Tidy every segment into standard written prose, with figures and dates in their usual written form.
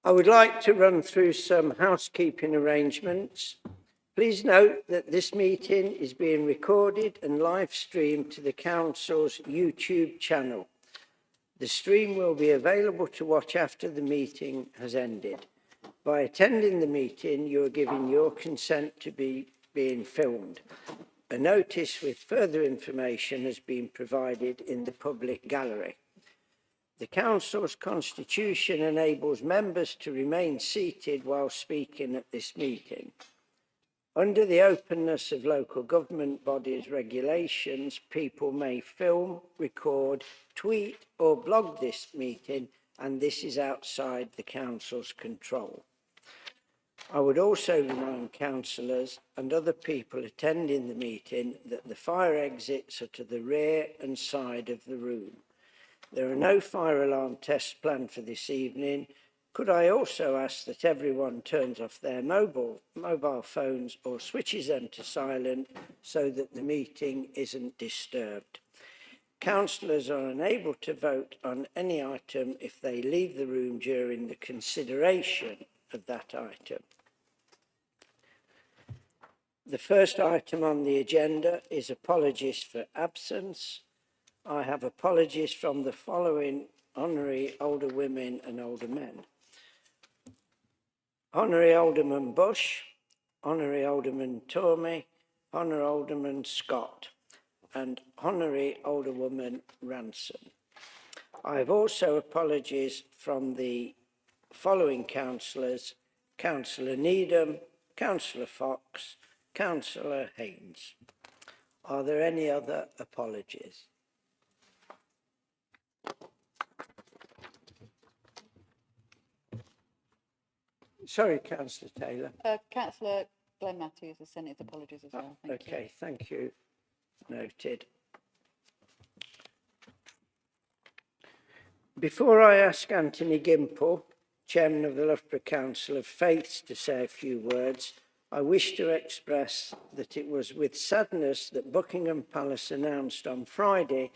I would like to run through some housekeeping arrangements. Please note that this meeting is being recorded and live streamed to the Council's YouTube channel. The stream will be available to watch after the meeting has ended. By attending the meeting, you are giving your consent to being filmed. A notice with further information has been provided in the public gallery. The Council's constitution enables members to remain seated while speaking at this meeting. Under the openness of local government bodies regulations, people may film, record, tweet or blog this meeting, and this is outside the Council's control. I would also remind councillors and other people attending the meeting that the fire exits are to the rear and side of the room. There are no fire alarm tests planned for this evening. Could I also ask that everyone turns off their mobile phones or switches them to silent so that the meeting isn't disturbed? Councillors are unable to vote on any item if they leave the room during the consideration of that item. The first item on the agenda is apologies for absence. I have apologies from the following honorary older women and older men. Honorary Alderman Bush, Honorary Alderman Tormey, Honorary Alderman Scott, and Honorary Alderwoman Ransom. I have also apologies from the following councillors: Councillor Needham, Councillor Fox, Councillor Haynes. Are there any other apologies? Sorry, Councillor Taylor. Councillor Glenn Matthews has sent his apologies as well. Thank you. Noted. Before I ask Anthony Gimple, Chairman of the Loughborough Council of Faiths, to say a few words, I wish to express that it was with sadness that Buckingham Palace announced on Friday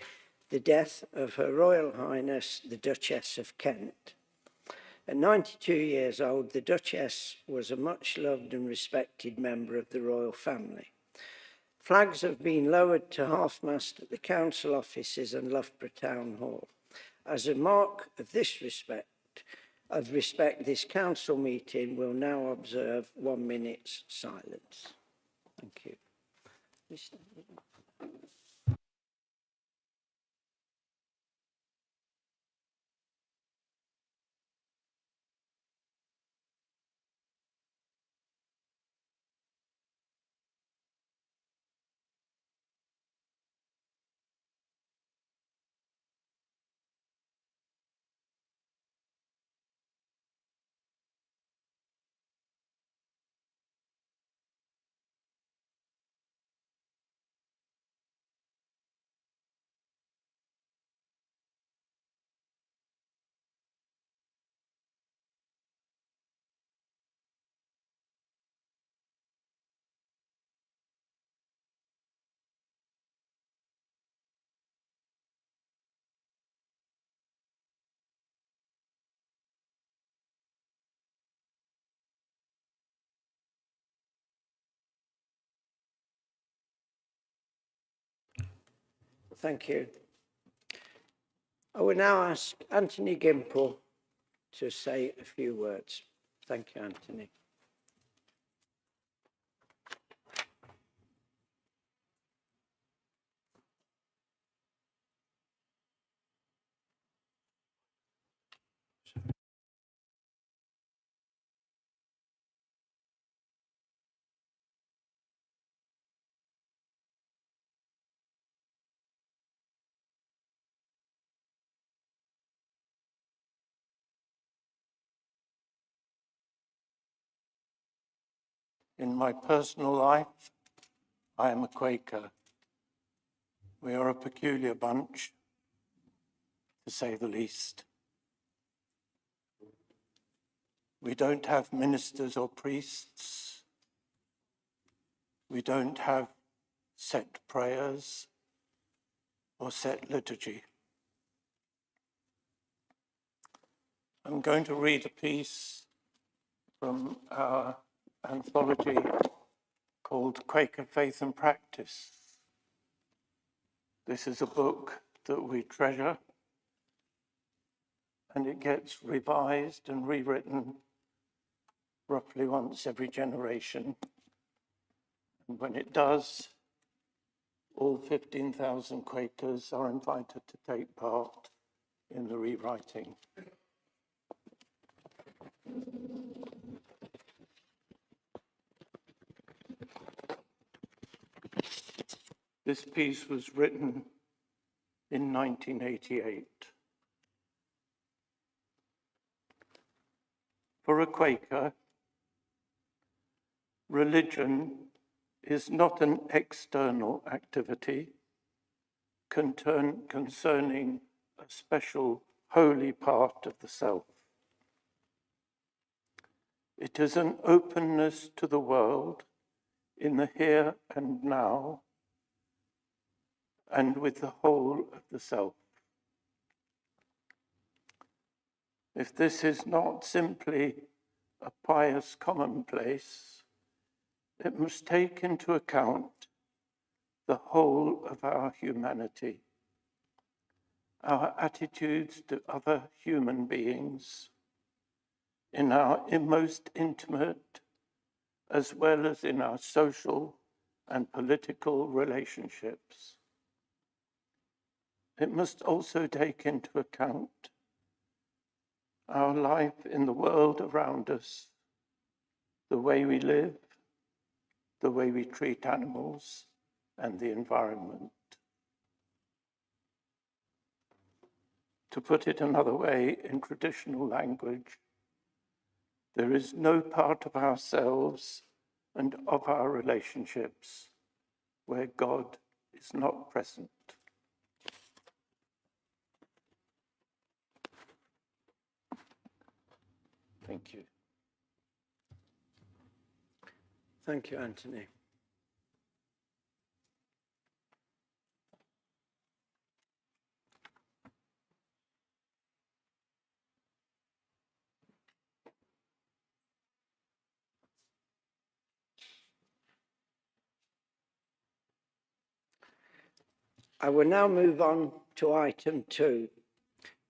the death of Her Royal Highness, the Duchess of Kent. At 92 years old, the Duchess was a much loved and respected member of the royal family. Flags have been lowered to half-mast at the council offices and Loughborough Town Hall. As a mark of respect, this council meeting will now observe 1 minute's silence. Thank you. Thank you. I will now ask Anthony Gimple to say a few words. Thank you, Anthony. In my personal life, I am a Quaker. We are a peculiar bunch, to say the least. We don't have ministers or priests. We don't have set prayers or set liturgy. I'm going to read a piece from our anthology called Quaker Faith and Practice. This is a book that we treasure, and it gets revised and rewritten roughly once every generation. And when it does, all 15,000 Quakers are invited to take part in the rewriting. This piece was written in 1988. For a Quaker, religion is not an external activity concerning a special holy part of the self. It is an openness to the world in the here and now and with the whole of the self. If this is not simply a pious commonplace, it must take into account the whole of our humanity, our attitudes to other human beings, in our most intimate as well as in our social and political relationships. It must also take into account our life in the world around us, the way we live, the way we treat animals and the environment. To put it another way, in traditional language, there is no part of ourselves and of our relationships where God is not present. Thank you. Thank you, Anthony. I will now move on to item 2,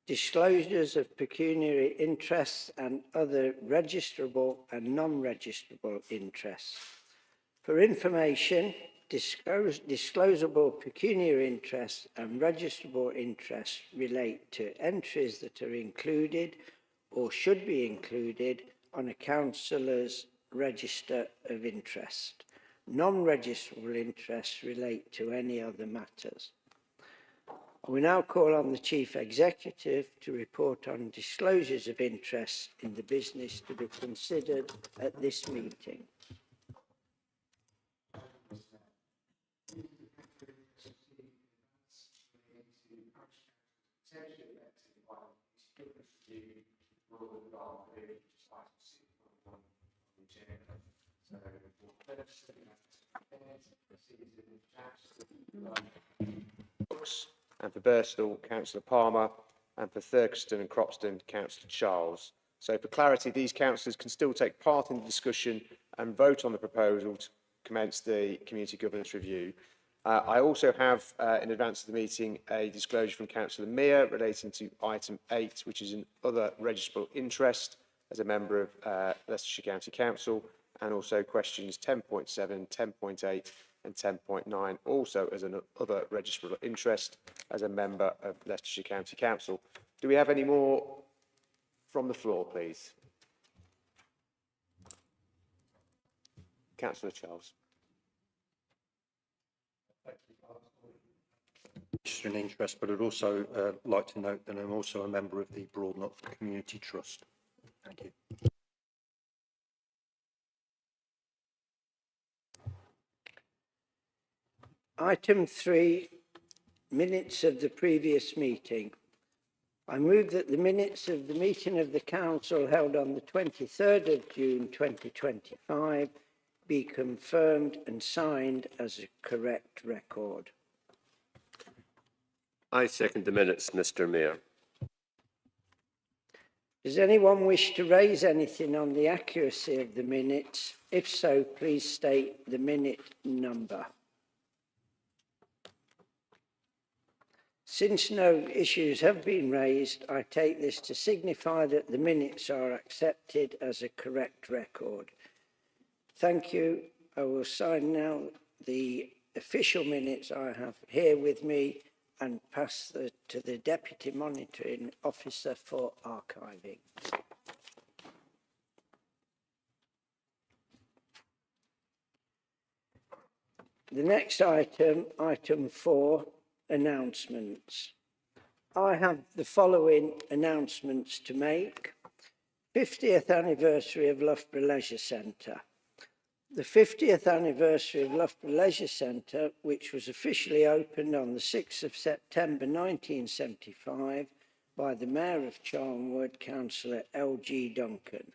disclosures of pecuniary interests and other registrable and non-registrable interests. For information, disclosable pecuniary interests and registrable interests relate to entries that are included or should be included on a councillor's register of interest. Non-registrable interests relate to any other matters. We now call on the Chief Executive to report on disclosures of interest in the business to be considered at this meeting. And for Birstall, Councillor Palmer, and for Thurkeston and Cropston, Councillor Charles. So for clarity, these councillors can still take part in the discussion and vote on the proposal to commence the community governance review. I also have, in advance of the meeting, a disclosure from Councillor Mear relating to item 8, which is an other registrable interest as a member of Leicestershire County Council, and also questions 10.7, 10.8 and 10.9, also as an other registrable interest as a member of Leicestershire County Council. Do we have any more from the floor, please? Councillor Charles. An interest, but I'd also like to note that I'm also a member of the Broadknott Community Trust. Thank you. Item 3, minutes of the previous meeting. I move that the minutes of the meeting of the Council held on the 23rd of June 2025 be confirmed and signed as a correct record. I second the minutes, Mr. Mayor. Does anyone wish to raise anything on the accuracy of the minutes? If so, please state the minute number. Since no issues have been raised, I take this to signify that the minutes are accepted as a correct record. Thank you. I will sign now the official minutes I have here with me and pass to the Deputy Monitoring Officer for archiving. The next item, item 4, announcements. I have the following announcements to make. 50th anniversary of Loughborough Leisure Centre. The 50th anniversary of Loughborough Leisure Centre, which was officially opened on the 6th of September 1975 by the Mayor of Charnwood, Councillor L.G. Duncan.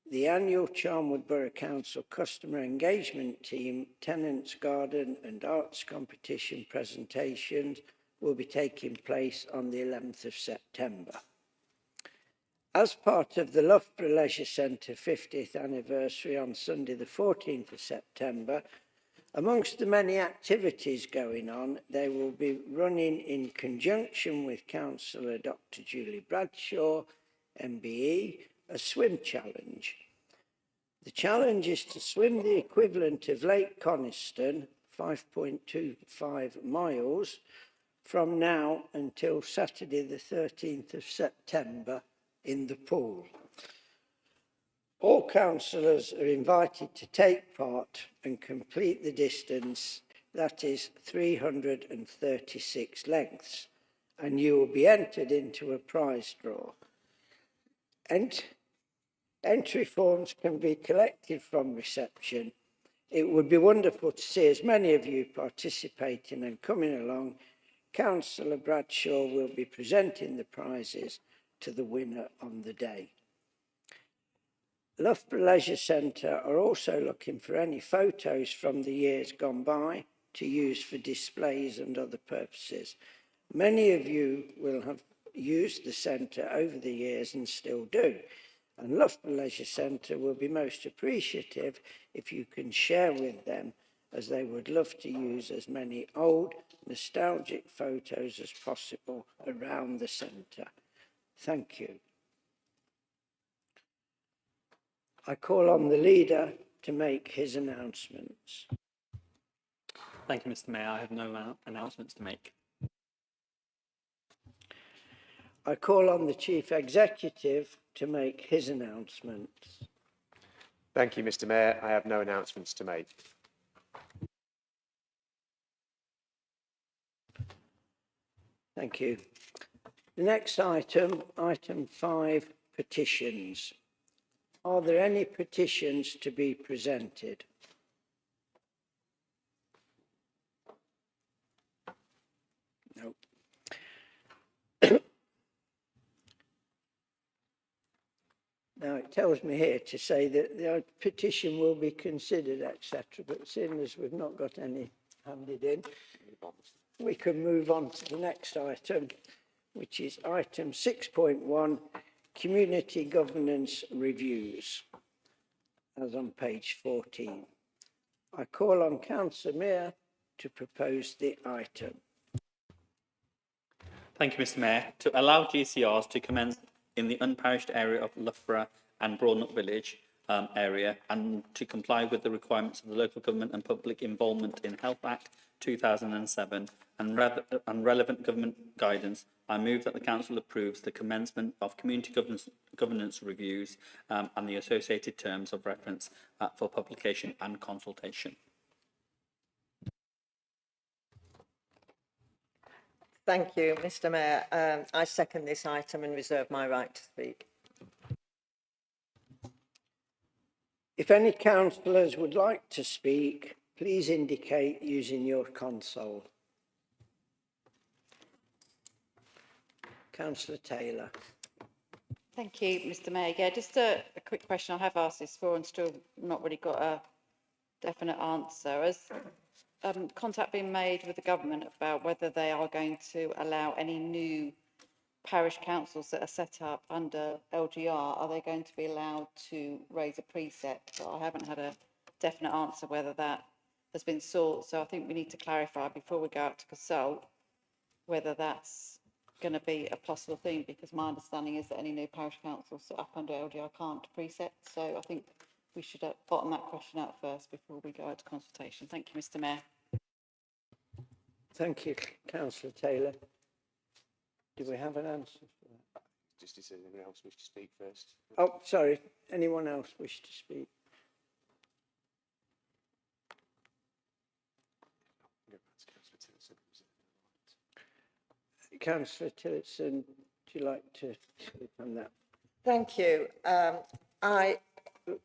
The annual Charnwood Borough Council Customer Engagement Team, Tenants Garden and Arts Competition presentations will be taking place on the 11th of September. As part of the Loughborough Leisure Centre 50th anniversary on Sunday the 14th of September, amongst the many activities going on, they will be running in conjunction with Councillor Dr. Julie Bradshaw, MBE, a swim challenge. The challenge is to swim the equivalent of Lake Coniston, 5.25 miles, from now until Saturday the 13th of September in the pool. All councillors are invited to take part and complete the distance, that is 336 lengths, and you will be entered into a prize draw. Entry forms can be collected from reception. It would be wonderful to see as many of you participating and coming along. Councillor Bradshaw will be presenting the prizes to the winner on the day. Loughborough Leisure Centre are also looking for any photos from the years gone by to use for displays and other purposes. Many of you will have used the centre over the years and still do, and Loughborough Leisure Centre will be most appreciative if you can share with them, as they would love to use as many old nostalgic photos as possible around the centre. Thank you. I call on the leader to make his announcements. Thank you, Mr. Mayor. I have no announcements to make. I call on the Chief Executive to make his announcements. Thank you, Mr. Mayor. I have no announcements to make. Thank you. The next item, item 5, petitions. Are there any petitions to be presented? No. Now, it tells me here to say that the petition will be considered, etc., but seeing as we've not got any handed in, we can move on to the next item, which is item 6.1, Community Governance Reviews, as on page 14. I call on Councillor Mayor to propose the item. Thank you, Mr. Mayor. To allow GCRs to commence in the unparished area of Loughborough and Broadnock Village area, and to comply with the requirements of the Local Government and Public Involvement in Health Act 2007 and relevant government guidance, I move that the Council approves the commencement of community governance reviews and the associated terms of reference for publication and consultation. Thank you, Mr. Mayor. I second this item and reserve my right to speak. If any councillors would like to speak, please indicate using your console. Councillor Taylor. Thank you, Mr. Mayor. Yeah, just a quick question. I have asked this before and still not really got a definite answer. Has contact been made with the government about whether they are going to allow any new parish councils that are set up under LGR, are they going to be allowed to raise a precept? But I haven't had a definite answer whether that has been sought. So I think we need to clarify before we go out to consult whether that's going to be a possible thing, because my understanding is that any new parish council set up under LGR can't precept. So I think we should bottom that question out first before we go out to consultation. Thank you, Mr. Mayor. Thank you, councillor Taylor. Do we have an answer for that? Just is anyone else wish to speak first? Oh, sorry. Anyone else wish to speak? Go back to Councillor Tillotson. Councillor Tillotson, would you like to speak on that? Thank you. I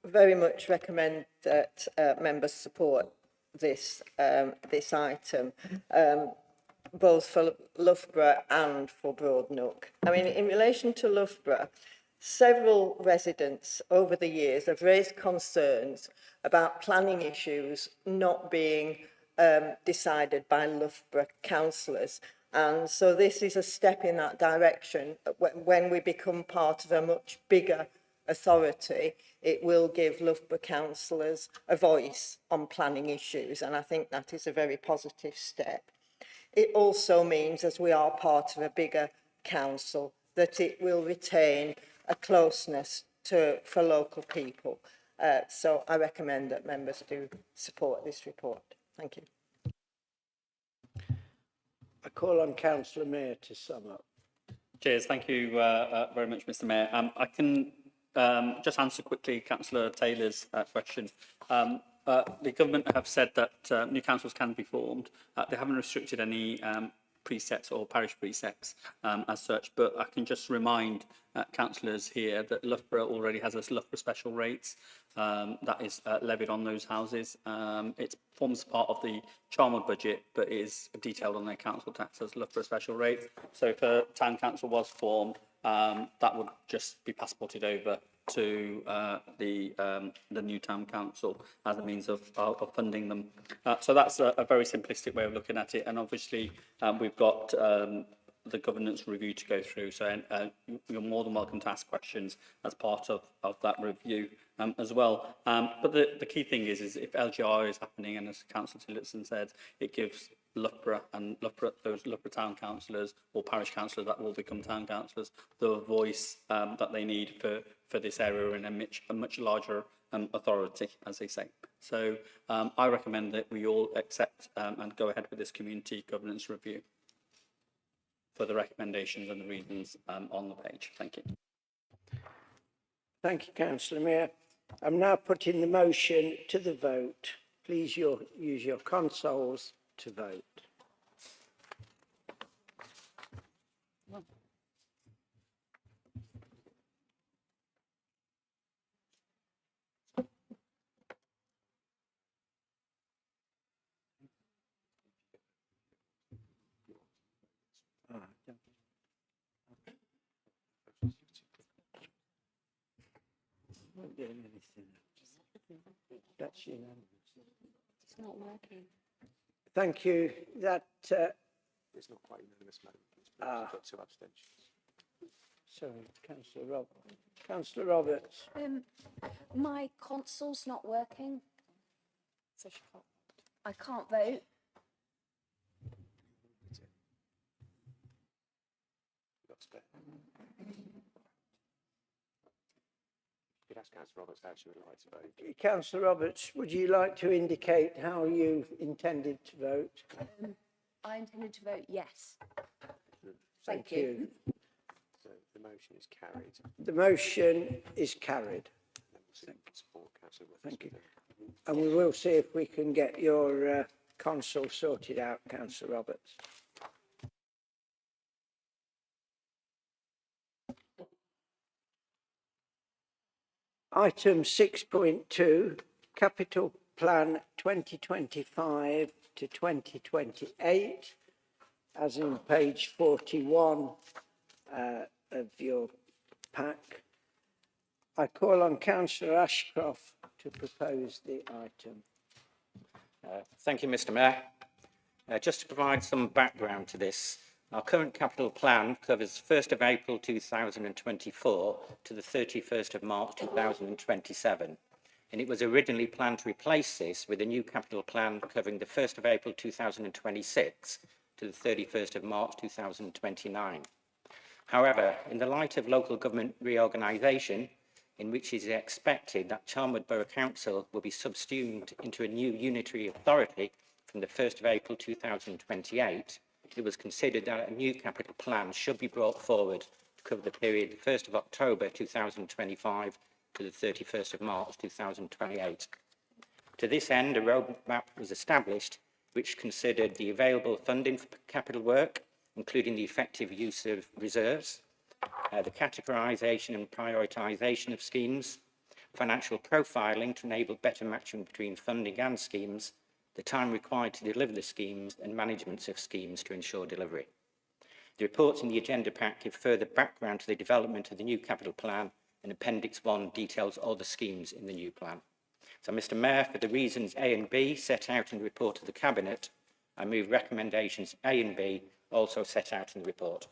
very much recommend that members support this item, both for Loughborough and for Broadnook. I mean, in relation to Loughborough, several residents over the years have raised concerns about planning issues not being decided by Loughborough councillors. And so this is a step in that direction. When we become part of a much bigger authority, it will give Loughborough councillors a voice on planning issues, and I think that is a very positive step. It also means, as we are part of a bigger council, that it will retain a closeness for local people. So I recommend that members do support this report. Thank you. I call on Councillor Mayor to sum up. Cheers. Thank you very much, Mr. Mayor. I can just answer quickly Councillor Taylor's question. The government have said that new councils can be formed. They haven't restricted any precepts or parish precepts as such, but I can just remind councillors here that Loughborough already has a Loughborough special rates that is levied on those houses. It forms part of the Charnwood budget, but is detailed on their council tax as Loughborough special rates. So if a town council was formed, that would just be passported over to the new town council as a means of funding them. So that's a very simplistic way of looking at it. And obviously, we've got the governance review to go through. So you're more than welcome to ask questions as part of that review as well. But the key thing is if LGR is happening, and as Councillor Tillotson said, it gives Loughborough and those Loughborough town councillors or parish councillors that will become town councillors the voice that they need for this area in a much larger authority, as they say. So I recommend that we all accept and go ahead with this community governance review for the recommendations and the reasons on the page. Thank you. Thank you, Councillor Mayor. I'm now putting the motion to the vote. Please use your consoles to vote. Not doing anything. That's unanimous. It's not working. Thank you. That It's not quite unanimous, madam. You've got 2 abstentions. sorry, Councillor Roberts. Councillor Roberts. My console's not working, so she can't. I can't vote. You've got spare. You could ask Councillor Roberts how she would like to vote. Councillor Roberts, would you like to indicate how you intended to vote? I intended to vote yes. Thank you. So the motion is carried. The motion is carried. And we'll support Councillor Roberts. Thank you. And we will see if we can get your console sorted out, Councillor Roberts. Item 6.2, Capital Plan 2025 to 2028, as in page 41 of your pack. I call on Councillor Ashcroft to propose the item. Thank you, Mr. Mayor. Just to provide some background to this, Our current capital plan covers 1st of April 2024 to the 31st of March 2027, and it was originally planned to replace this with a new capital plan covering the 1st of April 2026 to the 31st of March 2029. However, in the light of local government reorganisation, in which it is expected that Charnwood Borough Council will be subsumed into a new unitary authority from the 1st of April 2028, it was considered that a new capital plan should be brought forward to cover the period the 1st of October 2025 to the 31st of March 2028. To this end, a roadmap was established which considered the available funding for capital work, including the effective use of reserves, the categorisation and prioritisation of schemes, financial profiling to enable better matching between funding and schemes, the time required to deliver the schemes and management of schemes to ensure delivery. The reports in the agenda pack give further background to the development of the new capital plan, and Appendix 1 details all the schemes in the new plan. So, Mr Mayor, for the reasons A and B set out in the report of the Cabinet, I move recommendations A and B also set out in the report.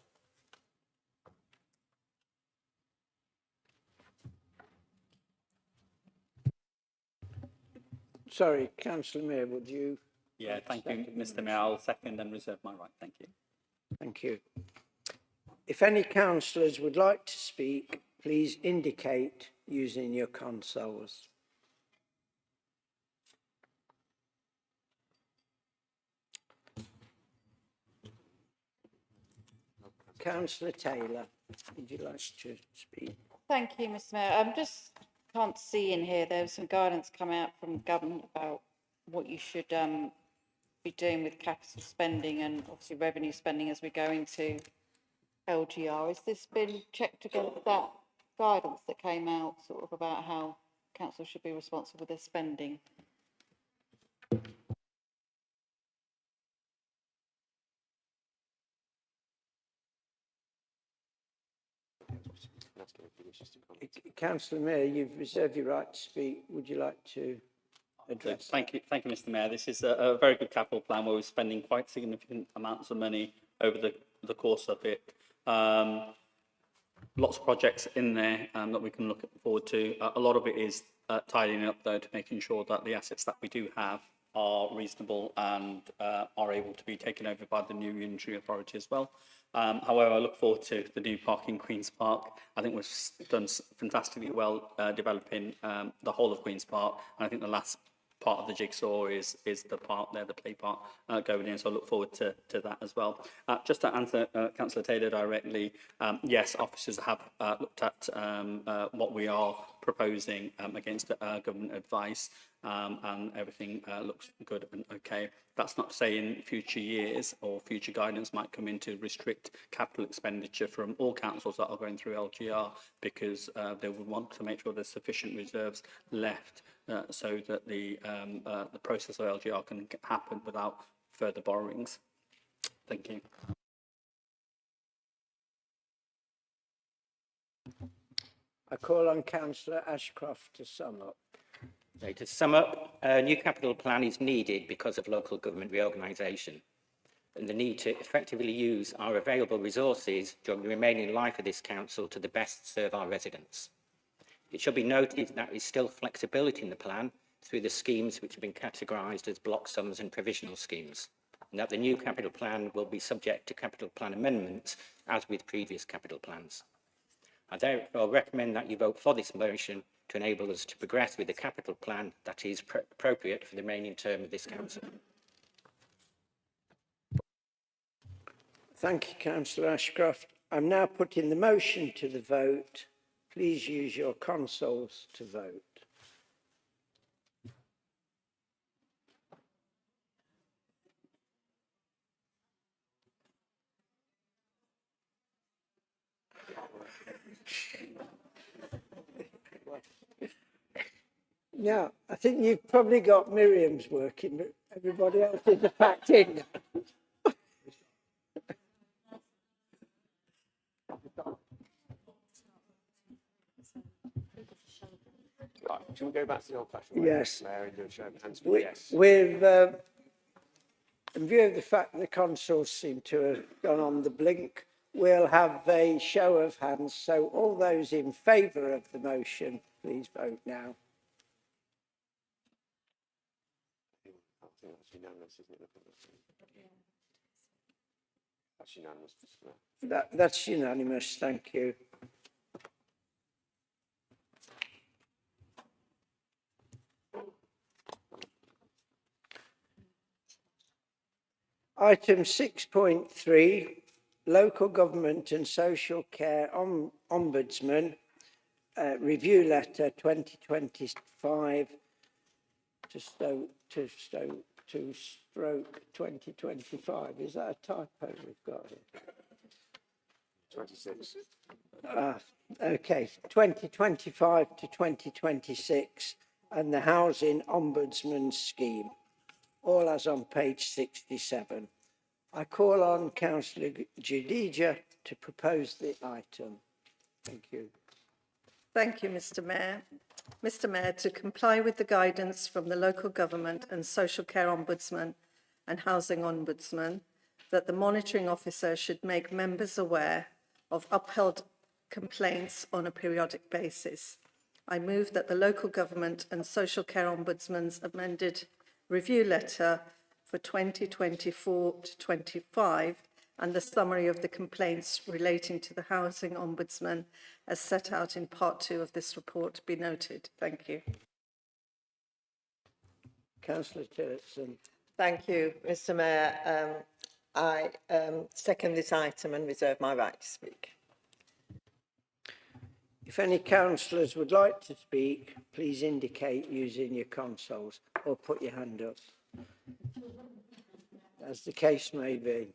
Sorry, Councillor Mayor, would you? Yeah, thank you, Mr Mayor. I'll second and reserve my right. Thank you. Thank you. If any councillors would like to speak, please indicate using your consoles. Councillor Taylor, would you like to speak? Thank you, Mr Mayor. Just can't see in here, there was some guidance come out from government about what you should be doing with capital spending and obviously revenue spending as we go into LGR. Has this been checked against that guidance that came out sort of about how council should be responsible with their spending? Councillor Mayor, you've reserved your right to speak. Would you like to address? Thank you, Mr Mayor. This is a very good capital plan where we're spending quite significant amounts of money over the course of it. Lots of projects in there that we can look forward to. A lot of it is tidying up, though, to making sure that the assets that we do have are reasonable and are able to be taken over by the new unitary authority as well. However, I look forward to the new park in Queen's Park. I think we've done fantastically well developing the whole of Queen's Park, and I think the last part of the jigsaw is the park there, the play park going in, so I look forward to that as well. Just to answer Councillor Taylor directly, yes, officers have looked at what we are proposing against government advice, and everything looks good and okay. That's not to say in future years or future guidance might come in to restrict capital expenditure from all councils that are going through LGR, because they would want to make sure there's sufficient reserves left so that the process of LGR can happen without further borrowings. Thank you. I call on Councillor Ashcroft to sum up. So to sum up, a new capital plan is needed because of local government reorganisation and the need to effectively use our available resources during the remaining life of this council to the best serve our residents. It should be noted that there is still flexibility in the plan through the schemes which have been categorised as block sums and provisional schemes, and that the new capital plan will be subject to capital plan amendments as with previous capital plans. I therefore recommend that you vote for this motion to enable us to progress with the capital plan that is appropriate for the remaining term of this council. Thank you, Councillor Ashcroft. I'm now putting the motion to the vote. Please use your consoles to vote. Now, I think you've probably got Miriam's working, but everybody else is packed in. Right, shall we go back to the old-fashioned way? Yes. Mayor, and do a show of hands for yes. in view of the fact that the consoles seem to have gone on the blink, we'll have a show of hands. So all those in favour of the motion, please vote now. I think that's unanimous, isn't it? That's unanimous. That's unanimous, thank you. Item 6.3, Local Government and Social Care Ombudsman, Review Letter 2025 to stroke 2025. Is that a typo we've got here? 26. Okay, 2025 to 2026, and the Housing Ombudsman Scheme, all as on page 67. I call on Councillor Jadija to propose the item. Thank you. Thank you, Mr Mayor. Mr Mayor, to comply with the guidance from the Local Government and Social Care Ombudsman and Housing Ombudsman, that the monitoring officer should make members aware of upheld complaints on a periodic basis. I move that the Local Government and Social Care Ombudsman's amended review letter for 2024 to 25 and the summary of the complaints relating to the Housing Ombudsman as set out in part 2 of this report be noted. Thank you. Councillor Tillotson. Thank you, Mr Mayor. I second this item and reserve my right to speak. If any councillors would like to speak, please indicate using your consoles or put your hand up, as the case may be.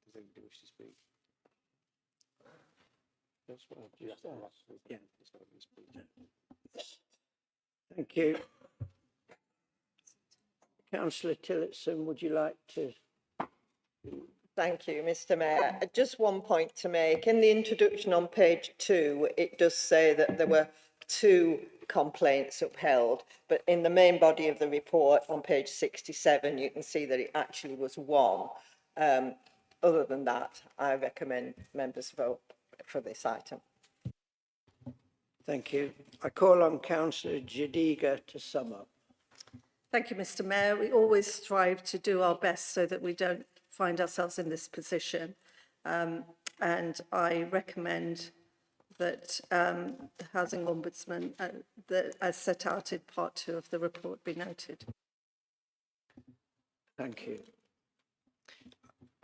Does anybody wish to speak? That's what I've just asked. Yeah. Yeah. Thank you. Councillor Tillotson, would you like to? Thank you, Mr Mayor. Just one point to make. In the introduction on page 2, it does say that there were 2 complaints upheld, but in the main body of the report on page 67, you can see that it actually was 1. Other than that, I recommend members vote for this item. Thank you. I call on Councillor Jadija to sum up. Thank you, Mr Mayor. We always strive to do our best so that we don't find ourselves in this position. And I recommend that the Housing Ombudsman, as set out in part 2 of the report, be noted. Thank you.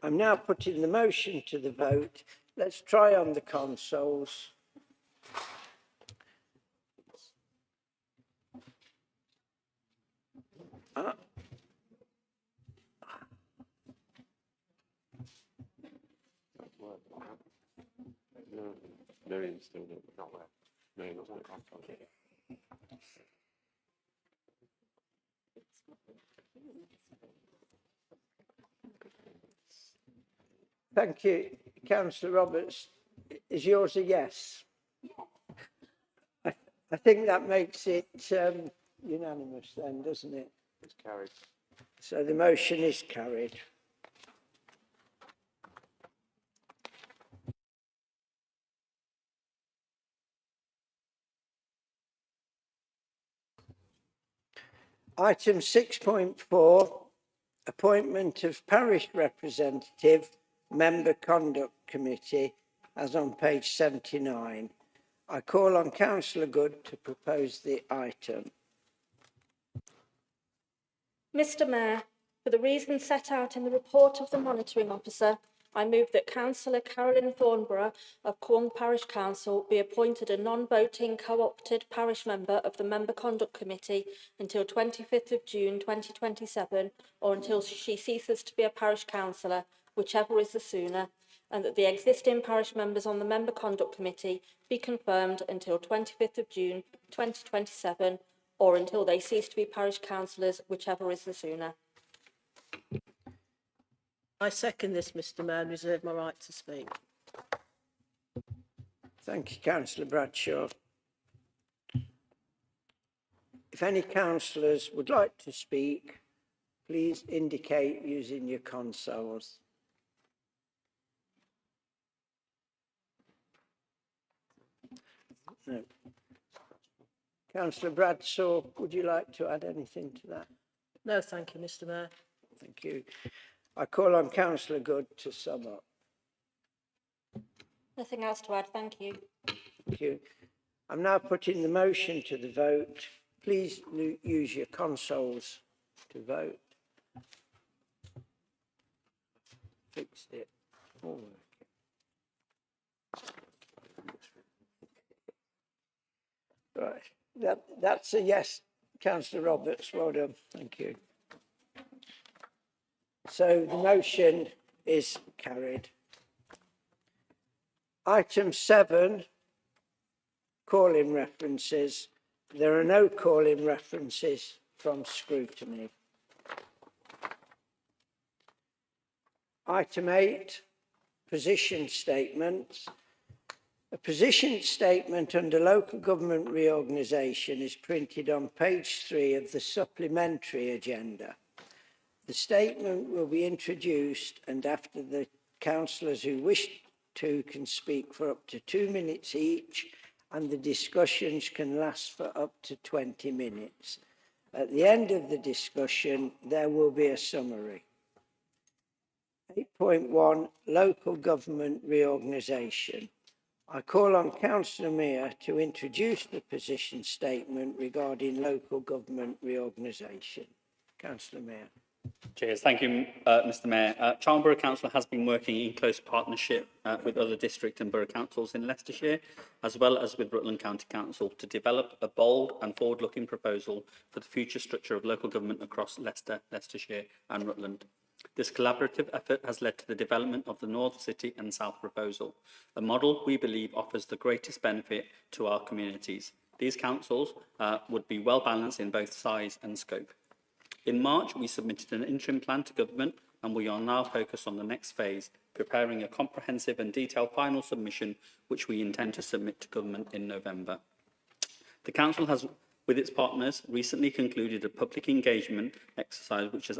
I'm now putting the motion to the vote. Let's try on the consoles. No, Miriam's still not there. Miriam wasn't there. Thank you. Councillor Roberts, is yours a yes? I think that makes it unanimous then, doesn't it? It's carried. So the motion is carried. Item 6.4, appointment of parish representative, member conduct committee, as on page 79. I call on Councillor Good to propose the item. Mr Mayor, for the reasons set out in the report of the monitoring officer, I move that Councillor Carolyn Thornborough of Quorn Parish Council be appointed a non-voting co-opted parish member of the Member Conduct Committee until 25th of June 2027 or until she ceases to be a parish councillor, whichever is the sooner, and that the existing parish members on the Member Conduct Committee be confirmed until 25th of June 2027 or until they cease to be parish councillors, whichever is the sooner. I second this, Mr Mayor, and reserve my right to speak. Thank you, Councillor Bradshaw. If any councillors would like to speak, please indicate using your consoles. No. Councillor Bradshaw, would you like to add anything to that? No, thank you, Mr Mayor. Thank you. I call on Councillor Good to sum up. Nothing else to add, thank you. Thank you. I'm now putting the motion to the vote. Please use your consoles to vote. Fixed it. All working. Right, that's a yes, Councillor Roberts. Well done. Thank you. So the motion is carried. Item 7, call-in references. There are no call-in references from scrutiny. Item 8, position statements. A position statement under local government reorganisation is printed on page 3 of the supplementary agenda. The statement will be introduced, and after the councillors who wish to can speak for up to 2 minutes each, and the discussions can last for up to 20 minutes. At the end of the discussion, there will be a summary. 8.1, local government reorganisation. I call on Councillor Mear to introduce the position statement regarding local government reorganisation. Councillor Mear. Cheers. Thank you, Mr Mayor. Charlton Borough Council has been working in close partnership with other district and borough councils in Leicestershire, as well as with Rutland County Council, to develop a bold and forward-looking proposal for the future structure of local government across Leicester, Leicestershire and Rutland. This collaborative effort has led to the development of the North City and South proposal, a model we believe offers the greatest benefit to our communities. These councils would be well balanced in both size and scope. In March, we submitted an interim plan to government, and we are now focused on the next phase, preparing a comprehensive and detailed final submission, which we intend to submit to government in November. The council has, with its partners, recently concluded a public engagement exercise which has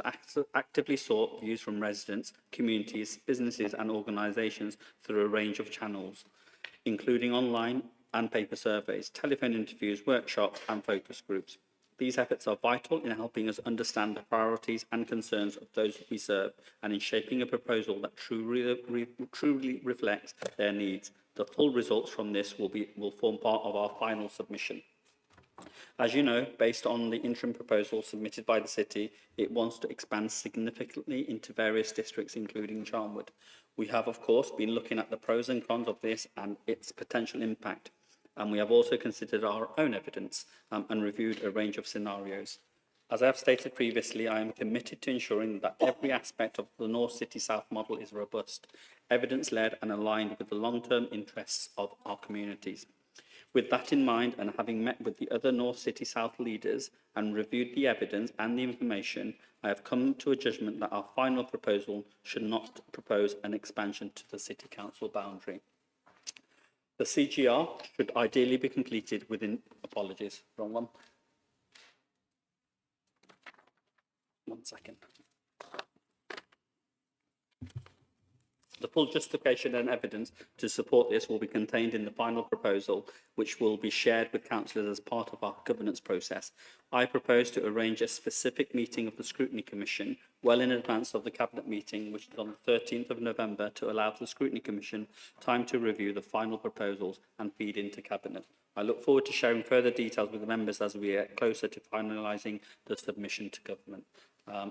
actively sought views from residents, communities, businesses and organisations through a range of channels, including online and paper surveys, telephone interviews, workshops and focus groups. These efforts are vital in helping us understand the priorities and concerns of those we serve, and in shaping a proposal that truly reflects their needs. The full results from this will form part of our final submission. As you know, based on the interim proposal submitted by the city, it wants to expand significantly into various districts, including Charnwood. We have, of course, been looking at the pros and cons of this and its potential impact. And we have also considered our own evidence and reviewed a range of scenarios. As I have stated previously, I am committed to ensuring that every aspect of the North City South model is robust, evidence-led and aligned with the long-term interests of our communities. With that in mind, and having met with the other North City South leaders and reviewed the evidence and the information, I have come to a judgment that our final proposal should not propose an expansion to the City Council boundary. The CGR should ideally be completed within, apologies, wrong one. 1 second. The full justification and evidence to support this will be contained in the final proposal, which will be shared with councillors as part of our governance process. I propose to arrange a specific meeting of the Scrutiny Commission well in advance of the Cabinet meeting, which is on the 13th of November, to allow the Scrutiny Commission time to review the final proposals and feed into Cabinet. I look forward to sharing further details with the members as we get closer to finalising the submission to government.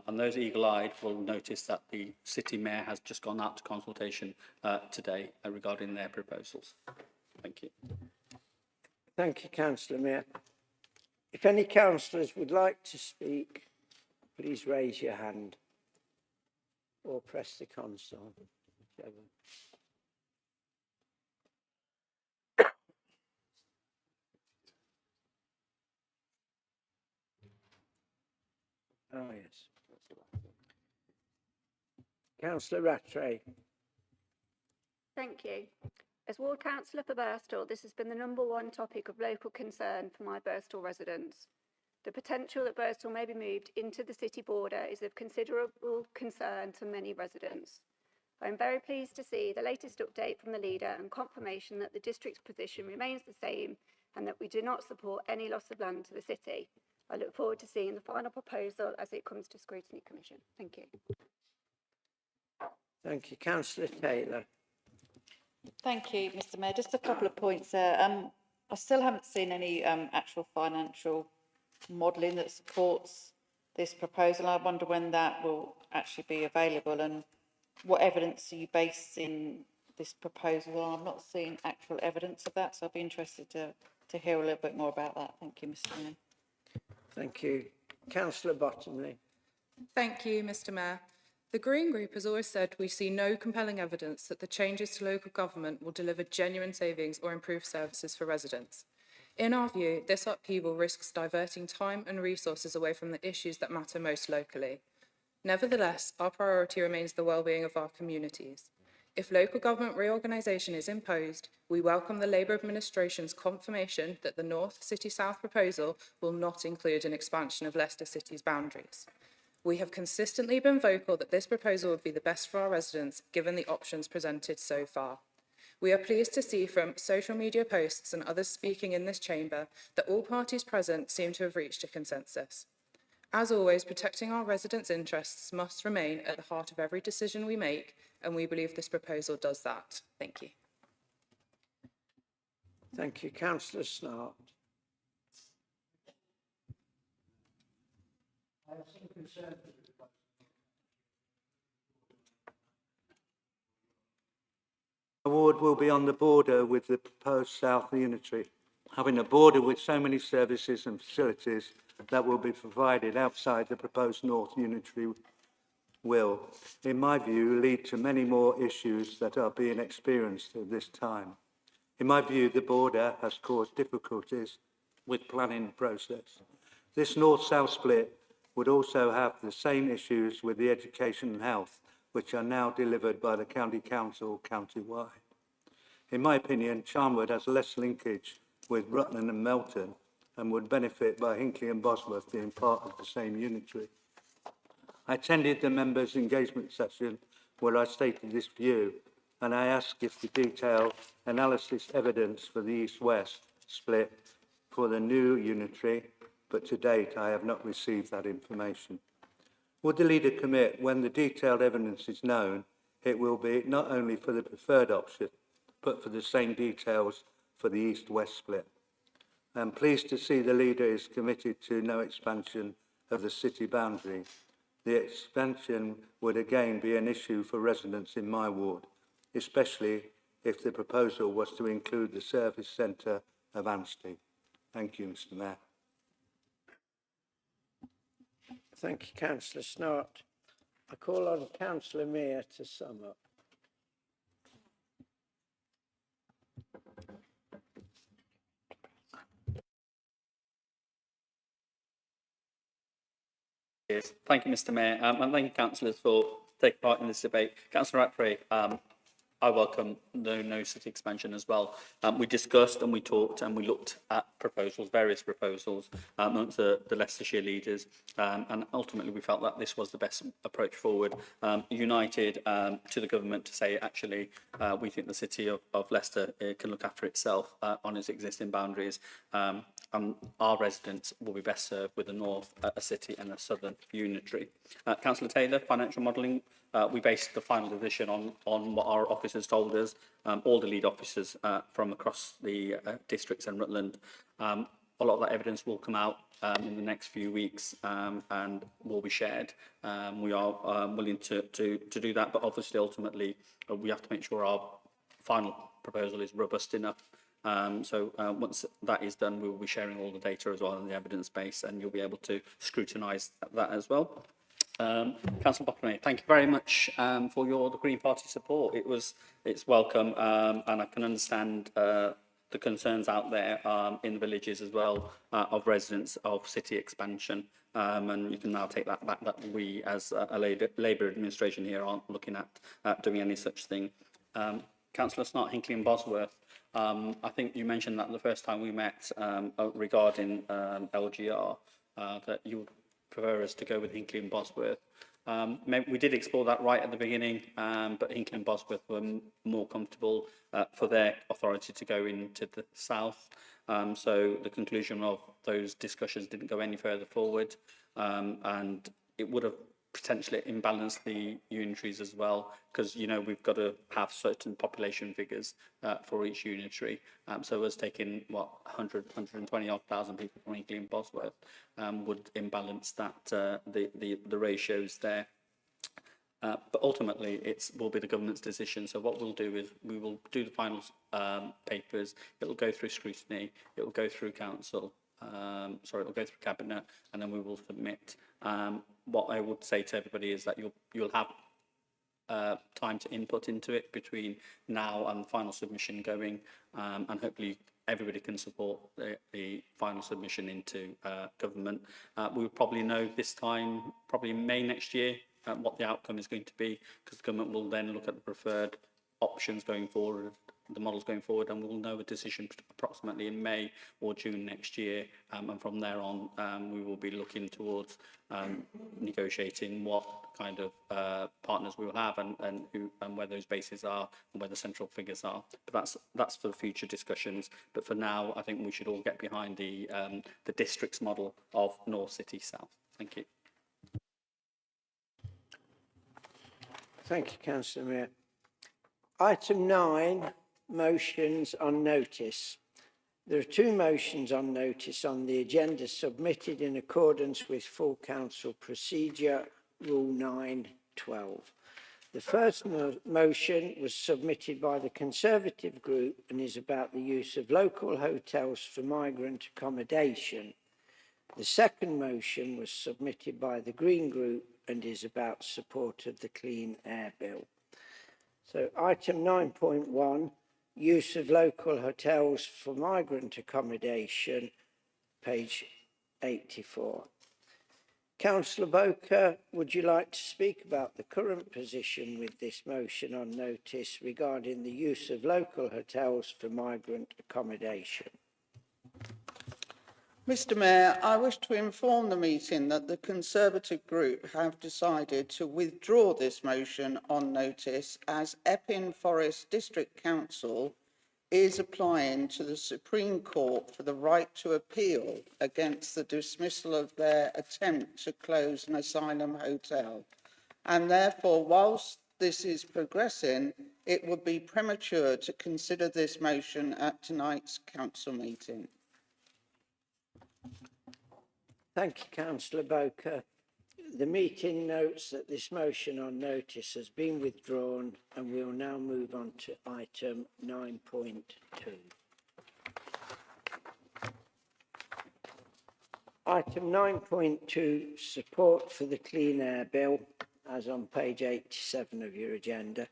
And those eagle-eyed will notice that the City Mayor has just gone out to consultation today regarding their proposals. Thank you. Thank you, Councillor Mear. If any councillors would like to speak, please raise your hand or press the console. Whichever. Oh, yes. Councillor Rattray. Thank you. As Ward Councillor for Birstall, this has been the #1 topic of local concern for my Birstall residents. The potential that Birstall may be moved into the city border is of considerable concern to many residents. I am very pleased to see the latest update from the leader and confirmation that the district's position remains the same and that we do not support any loss of land to the city. I look forward to seeing the final proposal as it comes to Scrutiny Commission. Thank you. Thank you. Councillor Taylor. Thank you, Mr Mayor. Just a couple of points there. I still haven't seen any actual financial modelling that supports this proposal. I wonder when that will actually be available and what evidence are you basing this proposal on? I'm not seeing actual evidence of that, so I'd be interested to hear a little bit more about that. Thank you, Mr Mayor. Thank you. Councillor Bottomley. Thank you, Mr Mayor. The Green Group has always said we see no compelling evidence that the changes to local government will deliver genuine savings or improve services for residents. In our view, this upheaval risks diverting time and resources away from the issues that matter most locally. Nevertheless, our priority remains the well-being of our communities. If local government reorganisation is imposed, we welcome the Labour administration's confirmation that the North City South proposal will not include an expansion of Leicester City's boundaries. We have consistently been vocal that this proposal would be the best for our residents, given the options presented so far. We are pleased to see from social media posts and others speaking in this chamber that all parties present seem to have reached a consensus. As always, protecting our residents' interests must remain at the heart of every decision we make, and we believe this proposal does that. Thank you. Thank you. Councillor Snart. The ward will be on the border with the proposed South Unitary, having a border with so many services and facilities that will be provided outside the proposed North Unitary will, in my view, lead to many more issues that are being experienced at this time. In my view, the border has caused difficulties with planning process. This north-south split would also have the same issues with the education and health, which are now delivered by the County Council county-wide. In my opinion, Charnwood has less linkage with Rutland and Melton and would benefit by Hinckley and Bosworth being part of the same unitary. I attended the members' engagement session where I stated this view, and I asked if the detailed analysis evidence for the east-west split for the new unitary, but to date I have not received that information. Would the leader commit, when the detailed evidence is known, it will be not only for the preferred option, but for the same details for the east-west split? I'm pleased to see the leader is committed to no expansion of the city boundary. The expansion would again be an issue for residents in my ward, especially if the proposal was to include the service centre of Anstey. Thank you, Mr Mayor. Thank you, Councillor Snart. I call on Councillor Mear to sum up. Yes. Thank you, Mr Mayor, and thank you, councillors, for taking part in this debate. Councillor Rattray, I welcome the no city expansion as well. We discussed and we talked and we looked at proposals, various proposals amongst the Leicestershire leaders, and ultimately we felt that this was the best approach forward, united to the government to say actually we think the city of Leicester can look after itself on its existing boundaries, and our residents will be best served with a north, a city and a southern unitary. Councillor Taylor, financial modelling. We based the final decision on what our officers told us, all the lead officers from across the districts and Rutland. A lot of that evidence will come out in the next few weeks and will be shared. We are willing to do that, but obviously ultimately we have to make sure our final proposal is robust enough. So once that is done, we will be sharing all the data as well and the evidence base, and you'll be able to scrutinise that as well. Councillor Bottomley, thank you very much for the Green Party support. It's welcome, and I can understand the concerns out there in the villages as well of residents of city expansion, and you can now take that back that we as a Labour administration here aren't looking at doing any such thing. Councillor Snart, Hinckley and Bosworth, I think you mentioned that the first time we met regarding LGR. that you would prefer us to go with Hinkley and Bosworth. We did explore that right at the beginning, but Hinkley and Bosworth were more comfortable for their authority to go into the south. So the conclusion of those discussions didn't go any further forward, and it would have potentially imbalanced the unitaries as well, because, you know, we've got to have certain population figures for each unitary. So us taking, 120 odd thousand people from Hinkley and Bosworth would imbalance that, the ratios there. But ultimately, it will be the government's decision. So what we'll do is we will do the final papers. It will go through scrutiny. It will go through council. It will go through cabinet, and then we will submit. What I would say to everybody is that you'll have time to input into it between now and the final submission going, and hopefully everybody can support the final submission into government. We will probably know this time, probably in May next year, what the outcome is going to be, because the government will then look at the preferred options going forward, the models going forward, and we will know a decision approximately in May or June next year. And from there on, we will be looking towards negotiating what kind of partners we will have, and where those bases are, and where the central figures are. But that's for future discussions. But for now, I think we should all get behind the districts model of North, City, South. Thank you. Thank you, Councillor Mayor. Item 9, motions on notice. There are 2 motions on notice on the agenda submitted in accordance with full council procedure Rule 9.12. The first motion was submitted by the Conservative group and is about the use of local hotels for migrant accommodation. The second motion was submitted by the Green group and is about support of the Clean Air Bill. So item 9.1, use of local hotels for migrant accommodation, page 84. Councillor Boker, would you like to speak about the current position with this motion on notice regarding the use of local hotels for migrant accommodation? Mr Mayor, I wish to inform the meeting that the Conservative group have decided to withdraw this motion on notice as Epping Forest District Council is applying to the Supreme Court for the right to appeal against the dismissal of their attempt to close an asylum hotel. And therefore, whilst this is progressing, it would be premature to consider this motion at tonight's council meeting. Thank you, Councillor Boker. The meeting notes that this motion on notice has been withdrawn, and we'll now move on to item 9.2. Item 9.2, support for the Clean Air Bill, as on page 87 of your agenda.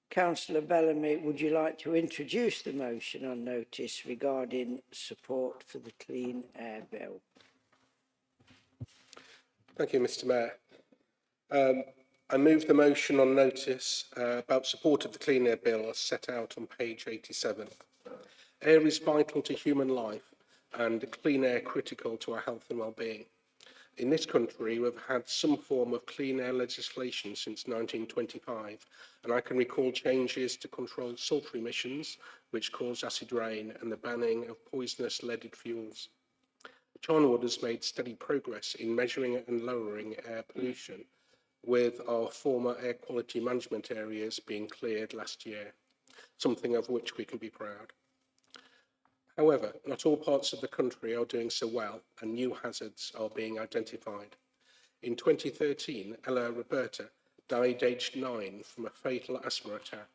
Councillor Bellamy, would you like to introduce the motion on notice regarding support for the Clean Air Bill? Thank you, Mr Mayor. I move the motion on notice about support of the Clean Air Bill as set out on page 87. Air is vital to human life and clean air critical to our health and well-being. In this country, we've had some form of clean air legislation since 1925, and I can recall changes to control sulphur emissions, which caused acid rain, and the banning of poisonous leaded fuels. Charnwood has made steady progress in measuring and lowering air pollution, with our former air quality management areas being cleared last year, something of which we can be proud. However, not all parts of the country are doing so well, and new hazards are being identified. In 2013, Ella Roberta died aged 9 from a fatal asthma attack.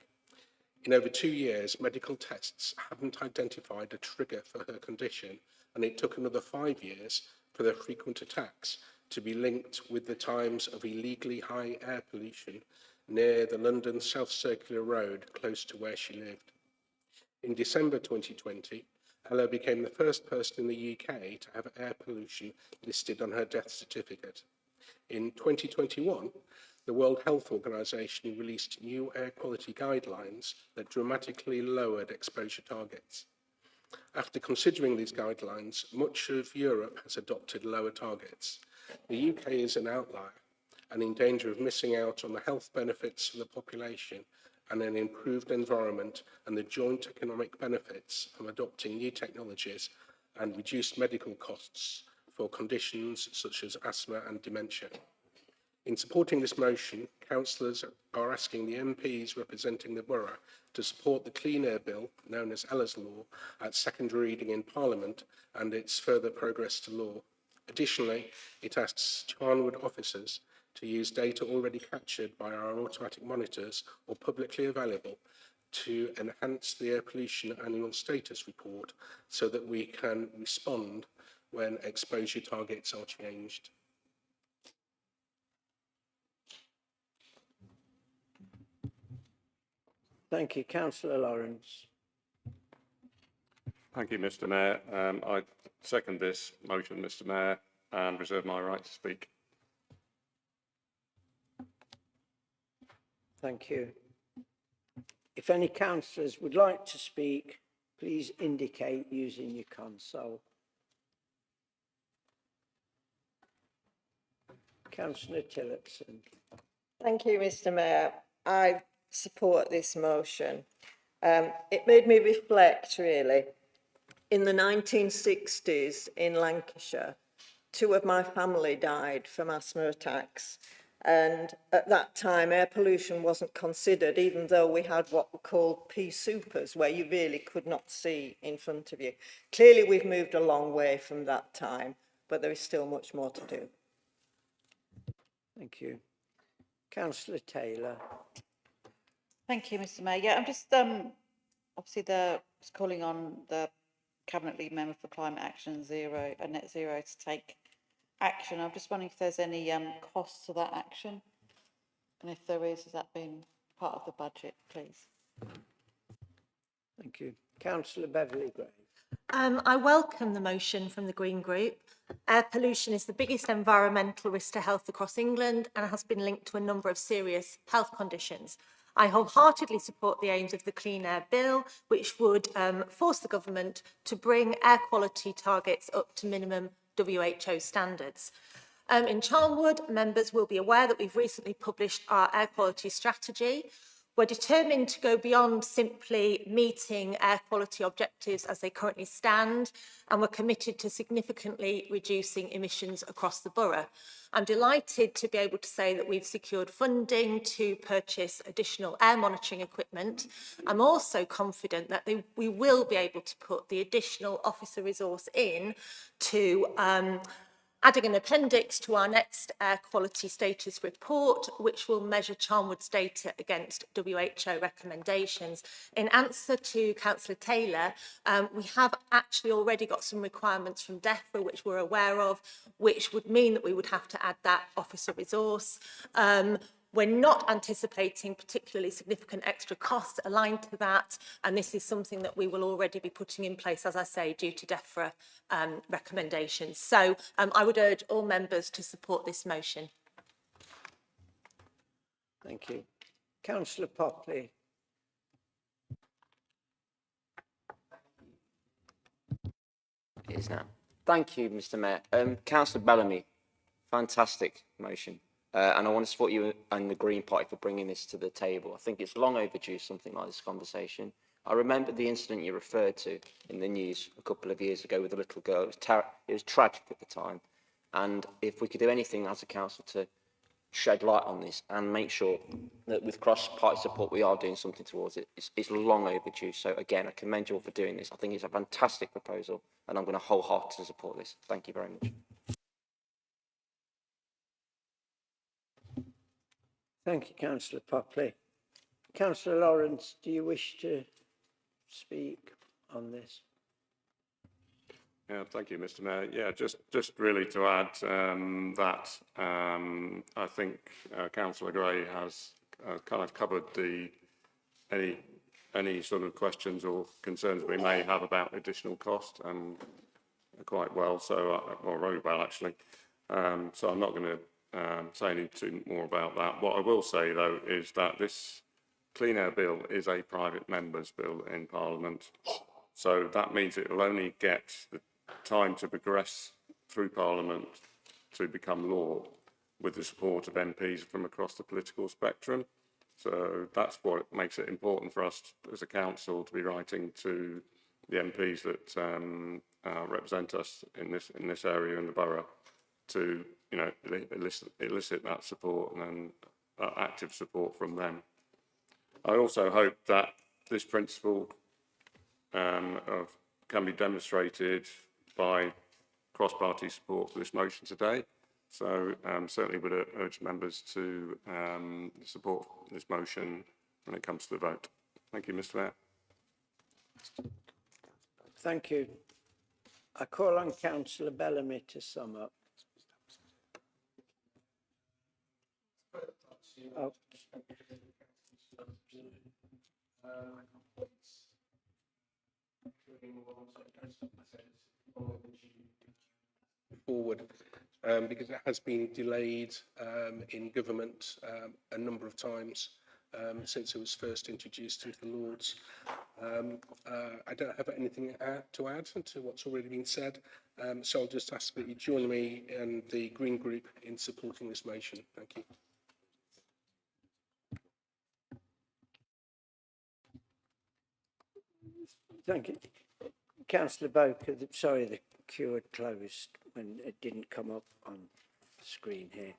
In over 2 years, medical tests hadn't identified a trigger for her condition, and it took another 5 years for the frequent attacks to be linked with the times of illegally high air pollution near the London South Circular Road, close to where she lived. In December 2020, Ella became the first person in the UK to have air pollution listed on her death certificate. In 2021, the World Health Organization released new air quality guidelines that dramatically lowered exposure targets. After considering these guidelines, much of Europe has adopted lower targets. The UK is an outlier and in danger of missing out on the health benefits for the population and an improved environment and the joint economic benefits from adopting new technologies and reduced medical costs for conditions such as asthma and dementia. In supporting this motion, councillors are asking the MPs representing the borough to support the Clean Air Bill, known as Ella's Law, at second reading in Parliament and its further progress to law. Additionally, it asks Charnwood officers to use data already captured by our automatic monitors or publicly available to enhance the air pollution annual status report so that we can respond when exposure targets are changed. Thank you. Councillor Lawrence. Thank you, Mr. Mayor. I second this motion, Mr. Mayor, and reserve my right to speak. Thank you. If any councillors would like to speak, please indicate using your console. Councillor Tillotson. Thank you, Mr. Mayor. I support this motion. It made me reflect, really. In the 1960s in Lancashire, 2 of my family died from asthma attacks. And at that time, air pollution wasn't considered, even though we had what were called pea supers, where you really could not see in front of you. Clearly, we've moved a long way from that time, but there is still much more to do. Thank you. Councillor Taylor. Thank you, Mr. Mayor. Yeah, I'm just obviously calling on the Cabinet Lead Member for Climate Action Zero and Net Zero to take action. I'm just wondering if there's any costs to that action, and if there is, has that been part of the budget, please? Thank you. Councillor Beverley-Gray. I welcome the motion from the Green Group. Air pollution is the biggest environmental risk to health across England and has been linked to a number of serious health conditions. I wholeheartedly support the aims of the Clean Air Bill, which would force the government to bring air quality targets up to minimum WHO standards. In Charnwood, members will be aware that we've recently published our air quality strategy. We're determined to go beyond simply meeting air quality objectives as they currently stand, and we're committed to significantly reducing emissions across the borough. I'm delighted to be able to say that we've secured funding to purchase additional air monitoring equipment. I'm also confident that we will be able to put the additional officer resource in to adding an appendix to our next air quality status report, which will measure Charnwood's data against WHO recommendations. In answer to Councillor Taylor, we have actually already got some requirements from DEFRA, which we're aware of, which would mean that we would have to add that officer resource. We're not anticipating particularly significant extra costs aligned to that, and this is something that we will already be putting in place, as I say, due to DEFRA recommendations. So I would urge all members to support this motion. Thank you. Councillor Popley. It is now. Thank you, Mr. Mayor. Councillor Bellamy, fantastic motion. And I want to support you and the Green Party for bringing this to the table. I think it's long overdue, something like this conversation. I remember the incident you referred to in the news a couple of years ago with a little girl. It was tragic at the time. And if we could do anything as a council to shed light on this and make sure that with cross-party support we are doing something towards it, it's long overdue. So again, I commend you all for doing this. I think it's a fantastic proposal and I'm going to wholeheartedly support this. Thank you very much. Thank you, Councillor Popley. Councillor Lawrence, do you wish to speak on this? Yeah, thank you, Mr. Mayor. Yeah, just really to add that I think Councillor Gray has kind of covered any sort of questions or concerns we may have about additional cost quite well, or very well actually. So I'm not going to say anything more about that. What I will say though is that this Clean Air Bill is a private member's bill in Parliament. So that means it will only get the time to progress through Parliament to become law with the support of MPs from across the political spectrum. So that's what makes it important for us as a council to be writing to the MPs that represent us in this area in the borough to, you know, elicit that support and active support from them. I also hope that this principle can be demonstrated by cross-party support for this motion today. So certainly would urge members to support this motion when it comes to the vote. Thank you, Mr. Mayor. Thank you. I call on Councillor Bellamy to sum up. Oh. Forward, because it has been delayed in government a number of times since it was first introduced to the Lords. I don't have anything to add to what's already been said, so I'll just ask that you join me and the Green Group in supporting this motion. Thank you. Thank you. Councillor Boker, sorry, the queue had closed when it didn't come up on the screen here.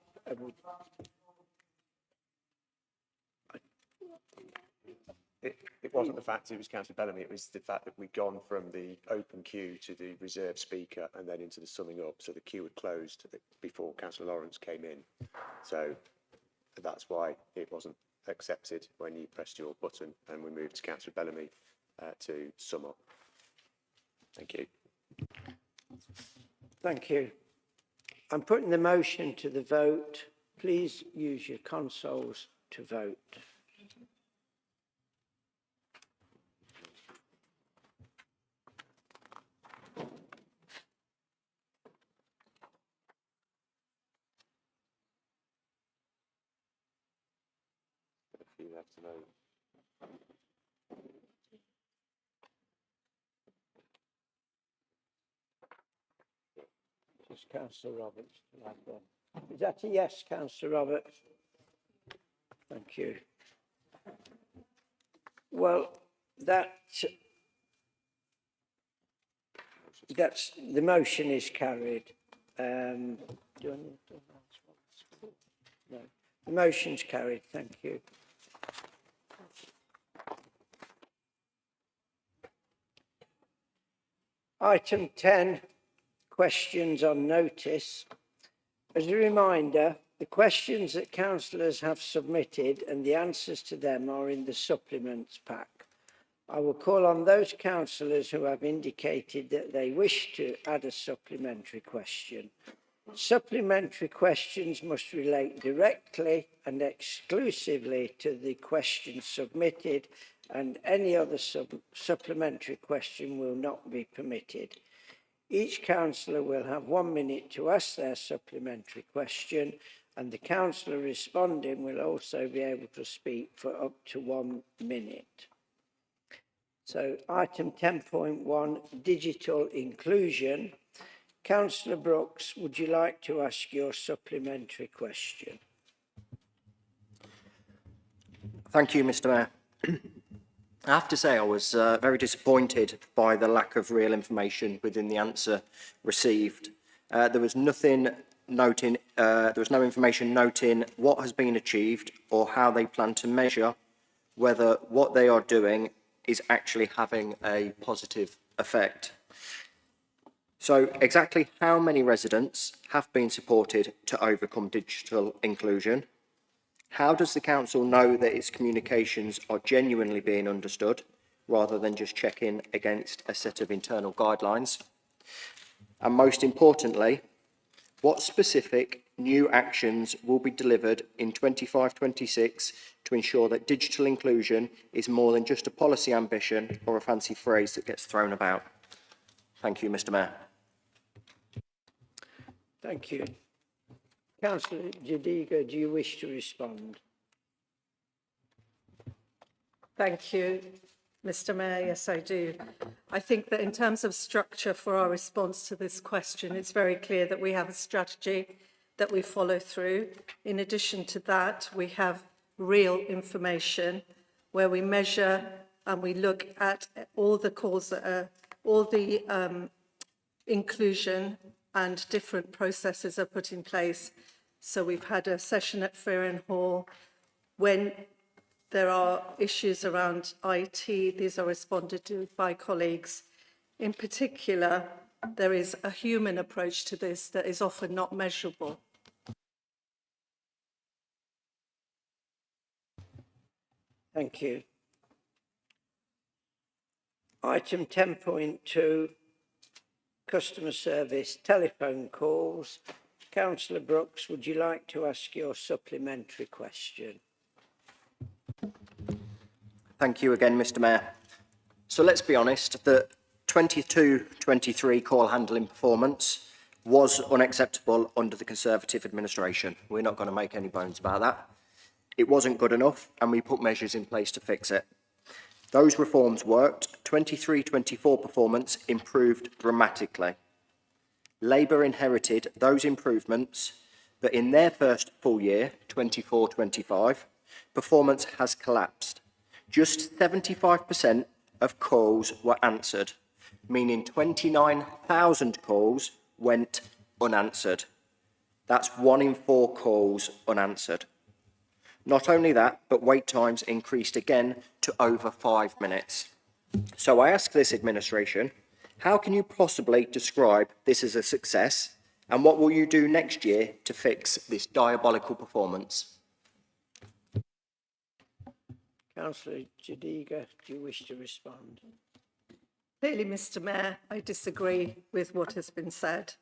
It wasn't the fact it was Councillor Bellamy, it was the fact that we'd gone from the open queue to the reserved speaker and then into the summing up, so the queue had closed before Councillor Lawrence came in. So that's why it wasn't accepted when you pressed your button and we moved to Councillor Bellamy to sum up. Thank you. Thank you. I'm putting the motion to the vote. Please use your consoles to vote. You have to know. Just Councillor Roberts. Is that a yes, Councillor Roberts? Thank you. Well, that's the motion is carried. Do I need to No, the motion's carried. Thank you. Item 10, questions on notice. As a reminder, the questions that councillors have submitted and the answers to them are in the supplements pack. I will call on those councillors who have indicated that they wish to add a supplementary question. Supplementary questions must relate directly and exclusively to the question submitted, and any other supplementary question will not be permitted. Each councillor will have 1 minute to ask their supplementary question, and the councillor responding will also be able to speak for up to 1 minute. So, item 10.1, digital inclusion. Councillor Brooks, would you like to ask your supplementary question? Thank you, Mr. Mayor. I have to say I was very disappointed by the lack of real information within the answer received. There was no information noting what has been achieved or how they plan to measure whether what they are doing is actually having a positive effect. So exactly how many residents have been supported to overcome digital inclusion? How does the council know that its communications are genuinely being understood rather than just checking against a set of internal guidelines? And most importantly, what specific new actions will be delivered in 25-26 to ensure that digital inclusion is more than just a policy ambition or a fancy phrase that gets thrown about? Thank you, Mr. Mayor. Thank you. Councillor Jadiga, do you wish to respond? Thank you, Mr. Mayor, yes, I do. I think that in terms of structure for our response to this question, it's very clear that we have a strategy that we follow through. In addition to that, we have real information where we measure and we look at all the calls that are, all the inclusion and different processes are put in place. So we've had a session at Fearon Hall. When there are issues around IT, these are responded to by colleagues. In particular, there is a human approach to this that is often not measurable. Thank you. Item 10.2, customer service telephone calls. Councillor Brooks, would you like to ask your supplementary question? Thank you again, Mr. Mayor. So let's be honest, the 22-23 call handling performance was unacceptable under the Conservative administration. We're not going to make any bones about that. It wasn't good enough, and we put measures in place to fix it. Those reforms worked. 23-24 performance improved dramatically. Labour inherited those improvements, but in their first full year, 24-25, performance has collapsed. Just 75% of calls were answered, meaning 29,000 calls went unanswered. That's 1 in 4 calls unanswered. Not only that, but wait times increased again to over 5 minutes. So I ask this administration, how can you possibly describe this as a success, and what will you do next year to fix this diabolical performance? Councillor Jadega, do you wish to respond? Clearly, Mr. Mayor, I disagree with what has been said.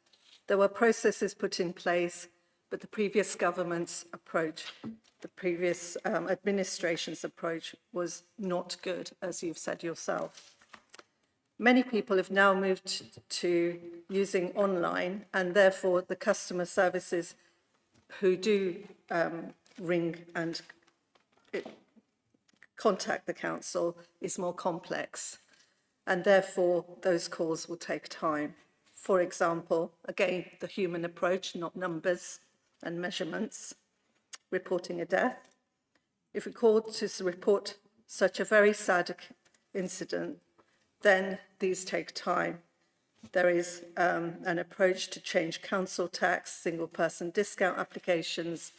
There were processes put in place, but the previous government's approach, the previous administration's approach was not good, as you've said yourself. Many people have now moved to using online, and therefore the customer services who do ring and contact the council is more complex, and therefore those calls will take time. For example, again, the human approach, not numbers and measurements, reporting a death. If we call to report such a very sad incident, then these take time. There is an approach to change council tax, single person discount applications,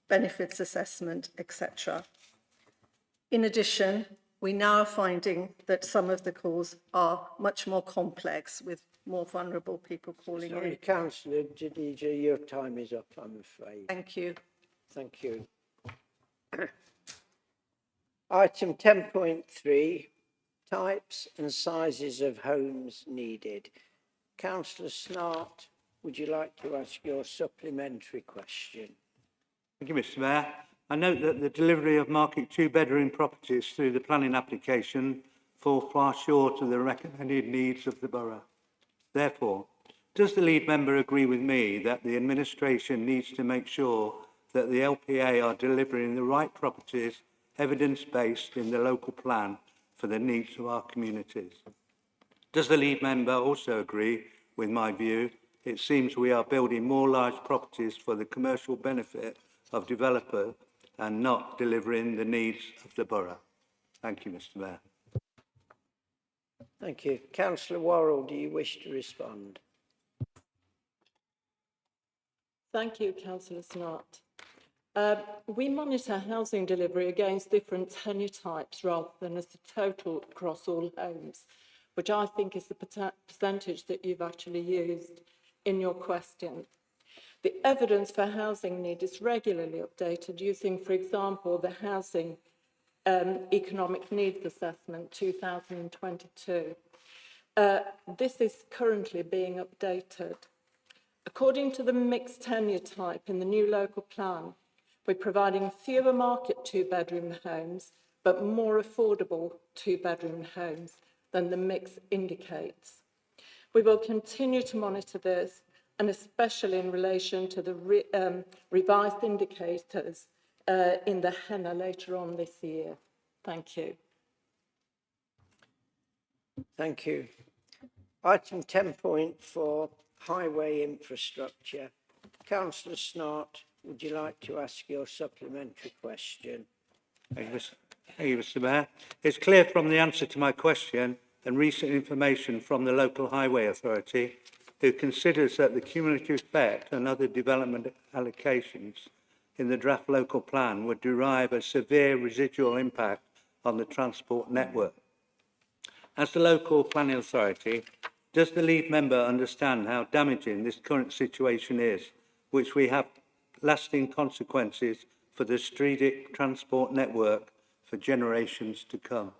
benefits assessment, etc. In addition, we now are finding that some of the calls are much more complex with more vulnerable people calling in. Sorry, Councillor Jadija, your time is up, I'm afraid. Thank you. Thank you. Item 10.3, types and sizes of homes needed. Councillor Snart, would you like to ask your supplementary question? Thank you, Mr. Mayor. I note that the delivery of market 2-bedroom properties through the planning application fall far short of the recommended needs of the borough. Therefore, does the lead member agree with me that the administration needs to make sure that the LPA are delivering the right properties, evidence-based in the local plan for the needs of our communities? Does the lead member also agree with my view? It seems we are building more large properties for the commercial benefit of developers and not delivering the needs of the borough. Thank you, Mr. Mayor. Thank you. Councillor Worrell, do you wish to respond? Thank you, Councillor Snart. We monitor housing delivery against different tenure types rather than as a total across all homes, which I think is the percentage that you've actually used in your question. The evidence for housing need is regularly updated using, for example, the Housing Economic Needs Assessment 2022. This is currently being updated. According to the mixed tenure type in the new local plan, we're providing fewer market 2-bedroom homes, but more affordable 2-bedroom homes than the mix indicates. We will continue to monitor this, and especially in relation to the revised indicators in the HENA later on this year. Thank you. Thank you. Item 10.4, highway infrastructure. Councillor Snart, would you like to ask your supplementary question? Thank you, Mr. Mayor. It's clear from the answer to my question and recent information from the local highway authority, who considers that the cumulative effect and other development allocations in the draft local plan would derive a severe residual impact on the transport network. As the local planning authority, does the lead member understand how damaging this current situation is, which we have lasting consequences for the strategic transport network for generations to come?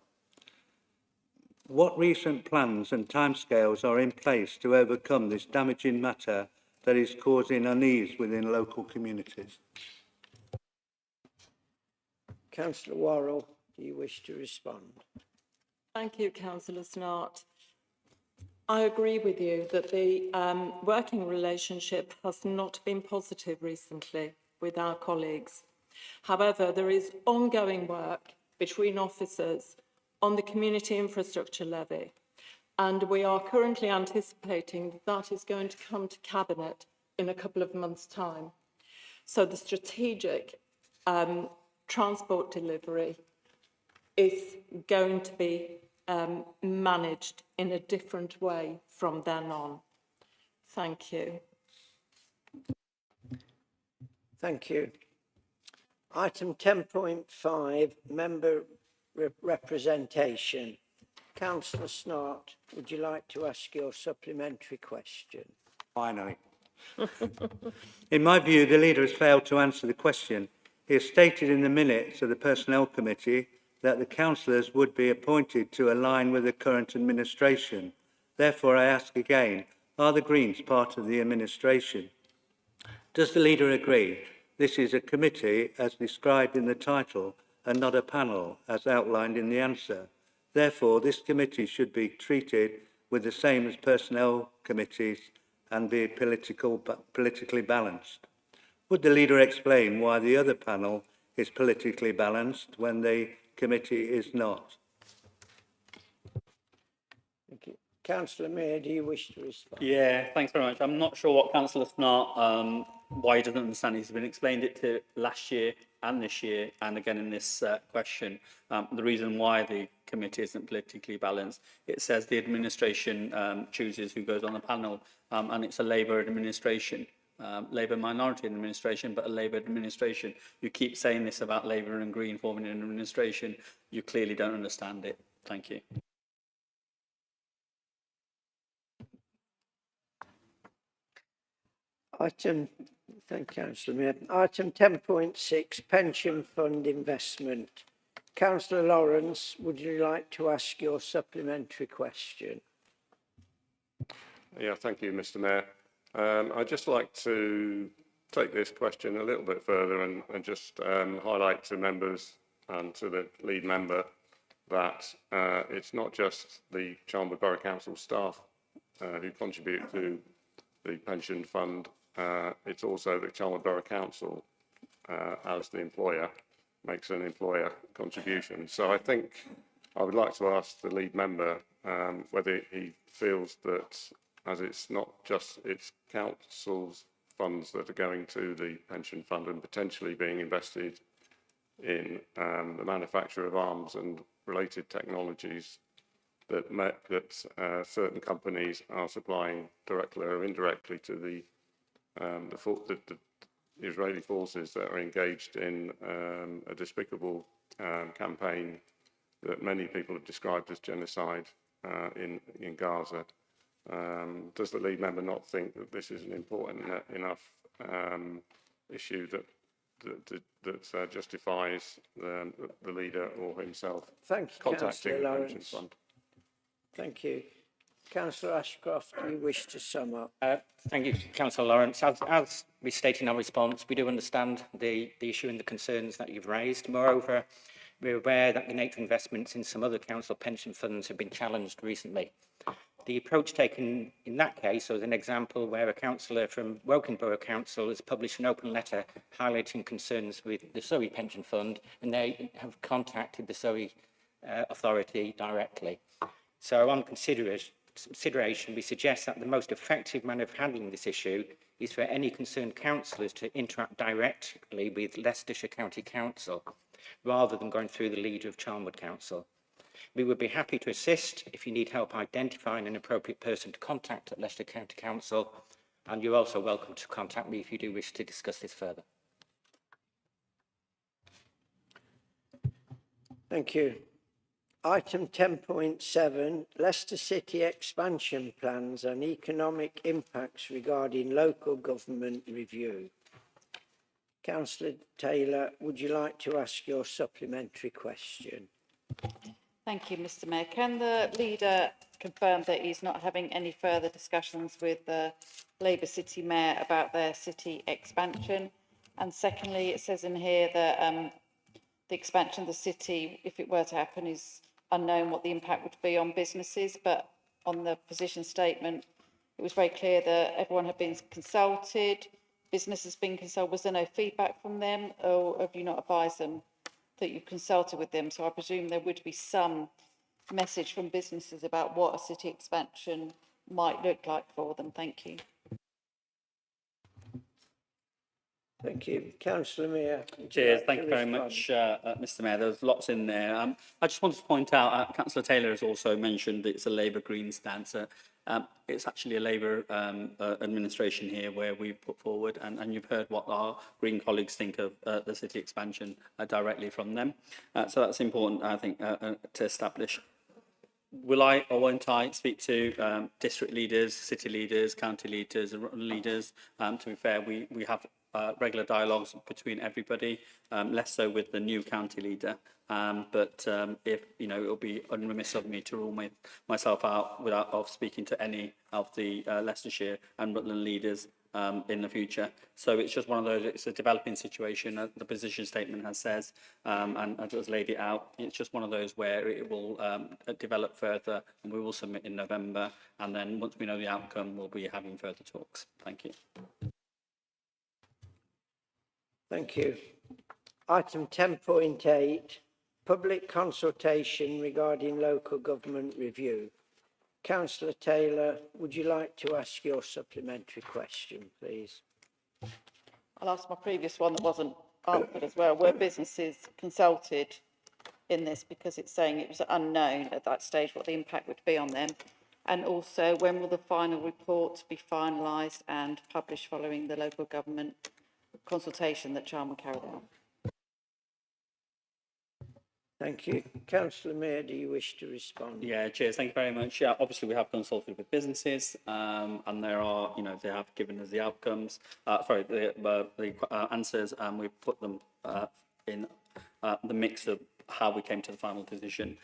What recent plans and timescales are in place to overcome this damaging matter that is causing unease within local communities? Councillor Worrell, do you wish to respond? Thank you, Councillor Snart. I agree with you that the working relationship has not been positive recently with our colleagues. However, there is ongoing work between officers on the community infrastructure levy, and we are currently anticipating that is going to come to Cabinet in a couple of months' time. So the strategic transport delivery is going to be managed in a different way from then on. Thank you. Thank you. Item 10.5, member representation. Councillor Snart, would you like to ask your supplementary question? Finally. In my view, the leader has failed to answer the question. He has stated in the minutes of the Personnel Committee that the councillors would be appointed to align with the current administration. Therefore, I ask again, are the Greens part of the administration? Does the leader agree this is a committee as described in the title and not a panel as outlined in the answer? Therefore, this committee should be treated with the same as personnel committees and be politically balanced. Would the leader explain why the other panel is politically balanced when the committee is not? Thank you. Councillor Mayor, do you wish to respond? Yeah, thanks very much. I'm not sure what Councillor Snart, why he doesn't understand. He's been explained it to last year and this year and again in this question. The reason why the committee isn't politically balanced, it says the administration chooses who goes on the panel, and it's a Labour administration. Labour minority administration, but a Labour administration. You keep saying this about Labour and Green forming an administration. You clearly don't understand it. Thank you. Thank you, Councillor Mayor. Item 10.6, pension fund investment. Councillor Lawrence, would you like to ask your supplementary question? Yeah, thank you, Mr. Mayor. I'd just like to take this question a little bit further and just highlight to members and to the lead member that it's not just the Charnwood Borough Council staff who contribute to the pension fund. It's also the Charnwood Borough Council, as the employer, makes an employer contribution. So I think I would like to ask the lead member whether he feels that, as it's not just its council's funds that are going to the pension fund and potentially being invested in the manufacture of arms and related technologies, that certain companies are supplying directly or indirectly to the Israeli forces that are engaged in a despicable campaign that many people have described as genocide in Gaza. Does the lead member not think that this is an important enough issue that justifies the leader or himself contacting the pension fund? Thank you. Councillor Ashcroft, do you wish to sum up? Thank you, Councillor Lawrence. As we state in our response, we do understand the issue and the concerns that you've raised. Moreover, we're aware that the nature of investments in some other council pension funds have been challenged recently. The approach taken in that case was an example where a councillor from Woking Borough Council has published an open letter highlighting concerns with the Surrey Pension Fund, and they have contacted the Surrey Authority directly. So on consideration, we suggest that the most effective manner of handling this issue is for any concerned councillors to interact directly with Leicestershire County Council, rather than going through the leader of Charnwood Council. We would be happy to assist if you need help identifying an appropriate person to contact at Leicester County Council, and you're also welcome to contact me if you do wish to discuss this further. Thank you. Item 10.7, Leicester City expansion plans and economic impacts regarding local government review. Councillor Taylor, would you like to ask your supplementary question? Thank you, Mr. Mayor. Can the leader confirm that he's not having any further discussions with the Labour City Mayor about their city expansion? And secondly, it says in here that the expansion of the city, if it were to happen, is unknown what the impact would be on businesses, but on the position statement, it was very clear that everyone had been consulted, business has been consulted. Was there no feedback from them, or have you not advised them that you've consulted with them? So I presume there would be some message from businesses about what a city expansion might look like for them. Thank you. Thank you. Councillor Mayor. Cheers. Thank you very much, Mr. Mayor. There's lots in there. I just wanted to point out, Councillor Taylor has also mentioned that it's a Labour Green stance. It's actually a Labour administration here where we've put forward, and you've heard what our Green colleagues think of the city expansion directly from them. So that's important, I think, to establish. Will I or won't I speak to district leaders, city leaders, county leaders, leaders? To be fair, we have regular dialogues between everybody, less so with the new county leader. But if, it'll be unremiss of me to rule myself out without of speaking to any of the Leicestershire and Rutland leaders in the future. So it's just one of those, it's a developing situation, the position statement has says, and as was laid it out, it's just one of those where it will develop further, and we will submit in November, and then once we know the outcome, we'll be having further talks. Thank you. Thank you. Item 10.8, public consultation regarding local government review. Councillor Taylor, would you like to ask your supplementary question, please? I'll ask my previous one that wasn't answered as well. Were businesses consulted in this, because it's saying it was unknown at that stage what the impact would be on them? And also, when will the final report be finalised and published following the local government consultation that Charnwood carried out? Thank you. Councillor Mayor, do you wish to respond? Yeah, cheers. Thank you very much. Yeah, obviously we have consulted with businesses, and there are, they have given us the outcomes, the answers, and we've put them in the mix of how we came to the final decision.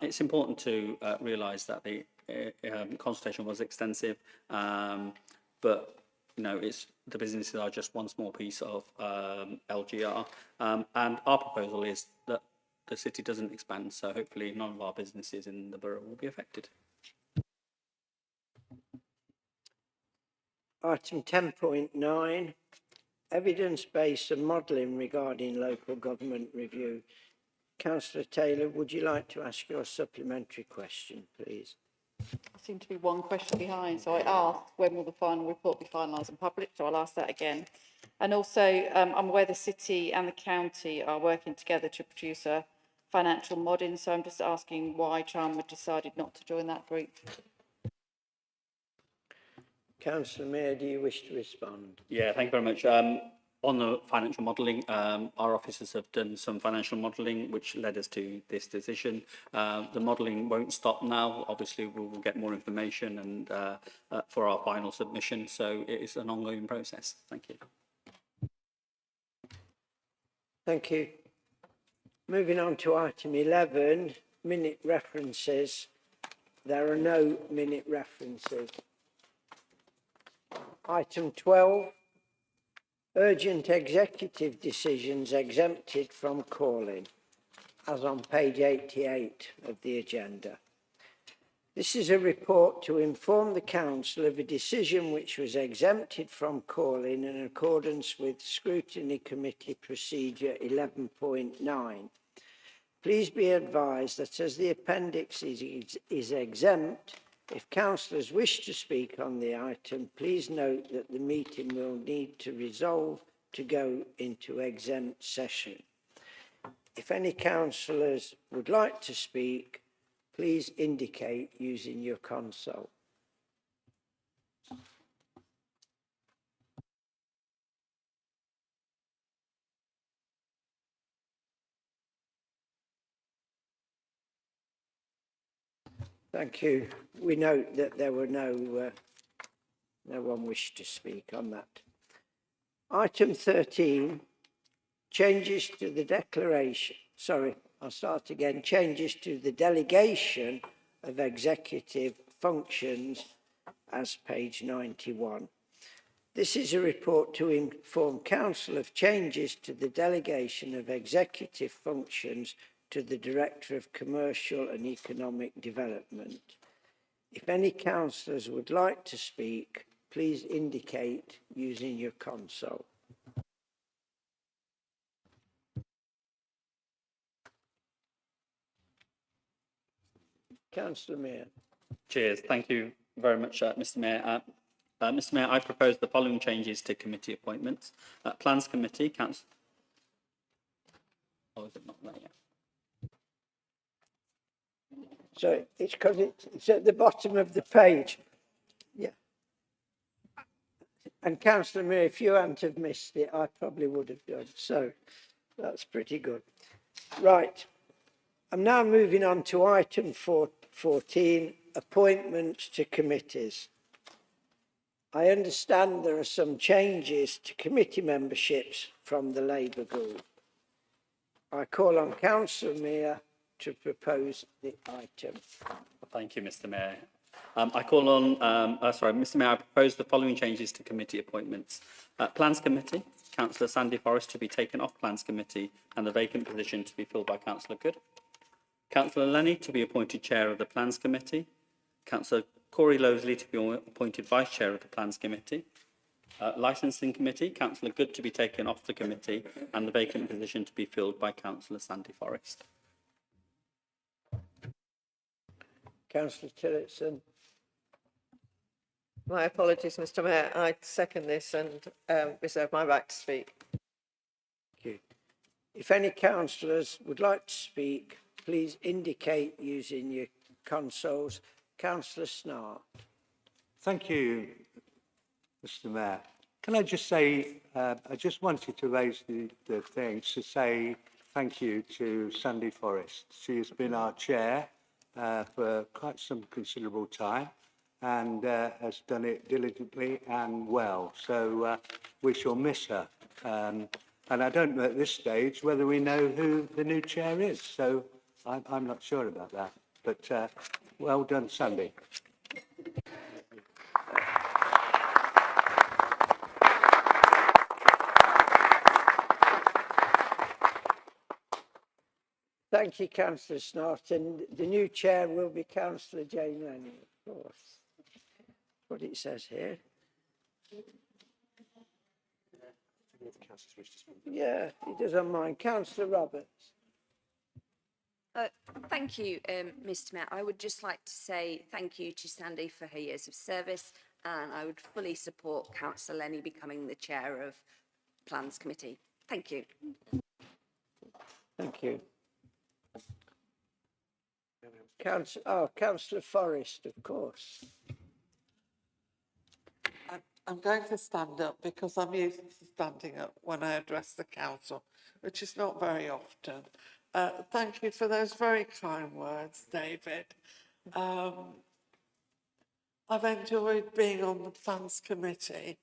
It's important to realise that the consultation was extensive, but it's the businesses are just one small piece of LGR, and our proposal is that the city doesn't expand, so hopefully none of our businesses in the borough will be affected. Item 10.9, evidence-based and modelling regarding local government review. Councillor Taylor, would you like to ask your supplementary question, please? I seem to be one question behind, so I asked when will the final report be finalised and published, so I'll ask that again. And also, I'm aware the city and the county are working together to produce a financial modelling, so I'm just asking why Charnwood decided not to join that group. Councillor Mayor, do you wish to respond? Yeah, thank you very much. On the financial modelling, our officers have done some financial modelling which led us to this decision. The modelling won't stop now. Obviously, we will get more information and for our final submission, so it is an ongoing process. Thank you. Thank you. Moving on to item 11, minute references. There are no minute references. Item 12, urgent executive decisions exempted from calling, as on page 88 of the agenda. This is a report to inform the Council of a decision which was exempted from calling in accordance with Scrutiny Committee Procedure 11.9. Please be advised that as the appendix is exempt, if councillors wish to speak on the item, please note that the meeting will need to resolve to go into exempt session. If any councillors would like to speak, please indicate using your console. Thank you. We note that there were no one wished to speak on that. Item 13, changes to the declaration. Sorry, I'll start again. Changes to the delegation of executive functions as page 91. This is a report to inform Council of changes to the delegation of executive functions to the Director of Commercial and Economic Development. If any councillors would like to speak, please indicate using your console. Councillor Mayor. Cheers. Thank you very much, Mr. Mayor. Mr. Mayor, I propose the following changes to committee appointments. Plans Committee, Council. Oh, is it not there yet? So it's because it's at the bottom of the page. Yeah. And Councillor Mayor, if you hadn't have missed it, I probably would have done. So that's pretty good. Right. I'm now moving on to item 14, appointments to committees. I understand there are some changes to committee memberships from the Labour Group. I call on Councillor Mayor to propose the item. Thank you, Mr. Mayor. Mr. Mayor, I propose the following changes to committee appointments. Plans Committee, Councillor Sandy Forrest to be taken off Plans Committee and the vacant position to be filled by Councillor Good. Councillor Lenny to be appointed Chair of the Plans Committee. Councillor Corey Lowesley to be appointed Vice Chair of the Plans Committee. Licensing Committee, Councillor Good to be taken off the committee and the vacant position to be filled by Councillor Sandy Forrest. Councillor Tillotson. My apologies, Mr. Mayor. I second this and reserve my right to speak. Thank you. If any councillors would like to speak, please indicate using your consoles. Councillor Snart. Thank you, Mr. Mayor. Can I just say, I just wanted to raise the thing to say thank you to Sandy Forrest. She has been our chair for quite some considerable time and has done it diligently and well. So we shall miss her. And I don't know at this stage whether we know who the new chair is. So I'm not sure about that. But well done, Sandy. Thank you, Councillor Snart. And the new chair will be Councillor Jane Lenny, of course. What it says here. Yeah, he doesn't mind. Councillor Roberts. Thank you, Mr. Mayor. I would just like to say thank you to Sandy for her years of service, and I would fully support Councillor Lenny becoming the chair of Plans Committee. Thank you. Thank you. Councillor Forrest, of course. I'm going to stand up because I'm used to standing up when I address the council, which is not very often. Thank you for those very kind words, David. I've enjoyed being on the Plans Committee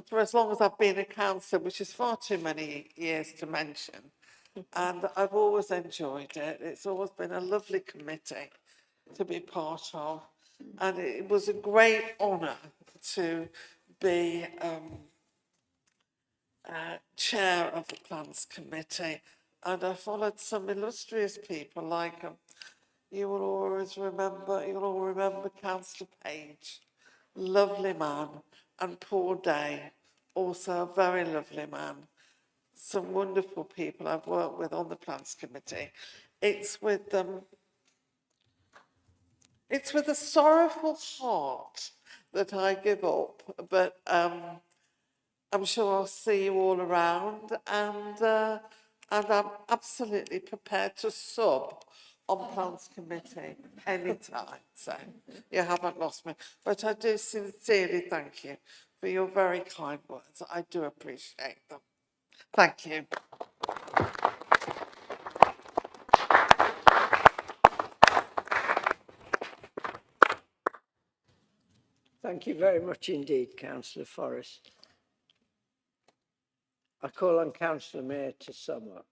for as long as I've been a councillor, which is far too many years to mention. And I've always enjoyed it. It's always been a lovely committee to be part of. And it was a great honour to be chair of the Plans Committee. And I followed some illustrious people like you'll all remember Councillor Page, lovely man, and Paul Day, also a very lovely man. some wonderful people I've worked with on the Plans Committee. It's with a sorrowful heart that I give up, but I'm sure I'll see you all around, and I'm absolutely prepared to sub on Plans Committee anytime, so you haven't lost me. But I do sincerely thank you for your very kind words. I do appreciate them. Thank you. Thank you very much indeed, Councillor Forrest. I call on Councillor Mayor to sum up.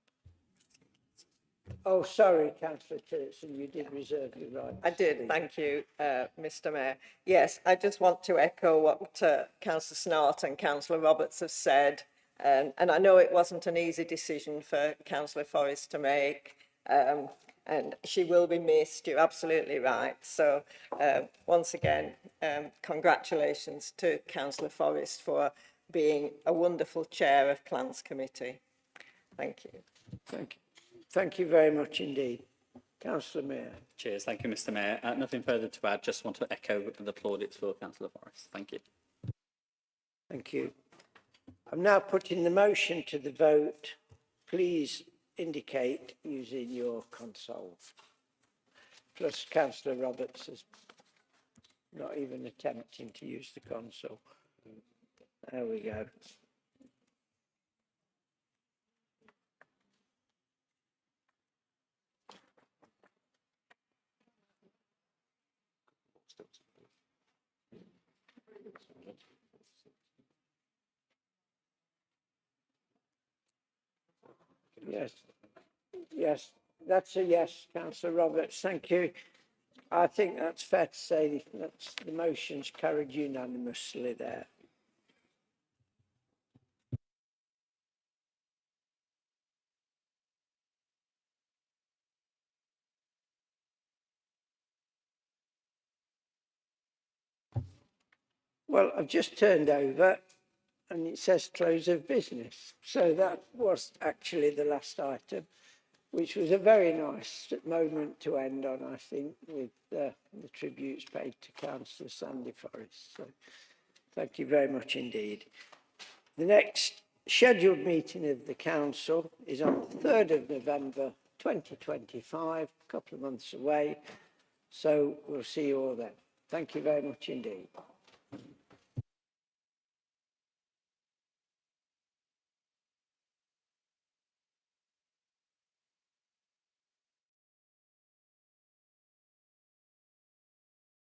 Oh, sorry, Councillor Tillotson, you did reserve your right. I did, thank you, Mr Mayor. Yes, I just want to echo what Councillor Snart and Councillor Roberts have said. And I know it wasn't an easy decision for Councillor Forrest to make. And she will be missed, you're absolutely right. So once again, congratulations to Councillor Forrest for being a wonderful chair of Plans Committee. Thank you. Thank you. Thank you very much indeed. Councillor Mayor. Cheers. Thank you, Mr Mayor. Nothing further to add. Just want to echo the plaudits for Councillor Forrest. Thank you. Thank you. I'm now putting the motion to the vote. Please indicate using your console. Plus, Councillor Roberts is not even attempting to use the console. There we go. Yes, yes, that's a yes, Councillor Roberts, thank you. I think that's fair to say that the motion's carried unanimously there. Well, I've just turned over and it says close of business. So that was actually the last item, which was a very nice moment to end on, I think, with the tributes paid to Councillor Sandy Forrest. So thank you very much indeed. The next scheduled meeting of the Council is on the 3rd of November 2025, a couple of months away. So we'll see you all then. Thank you very much indeed.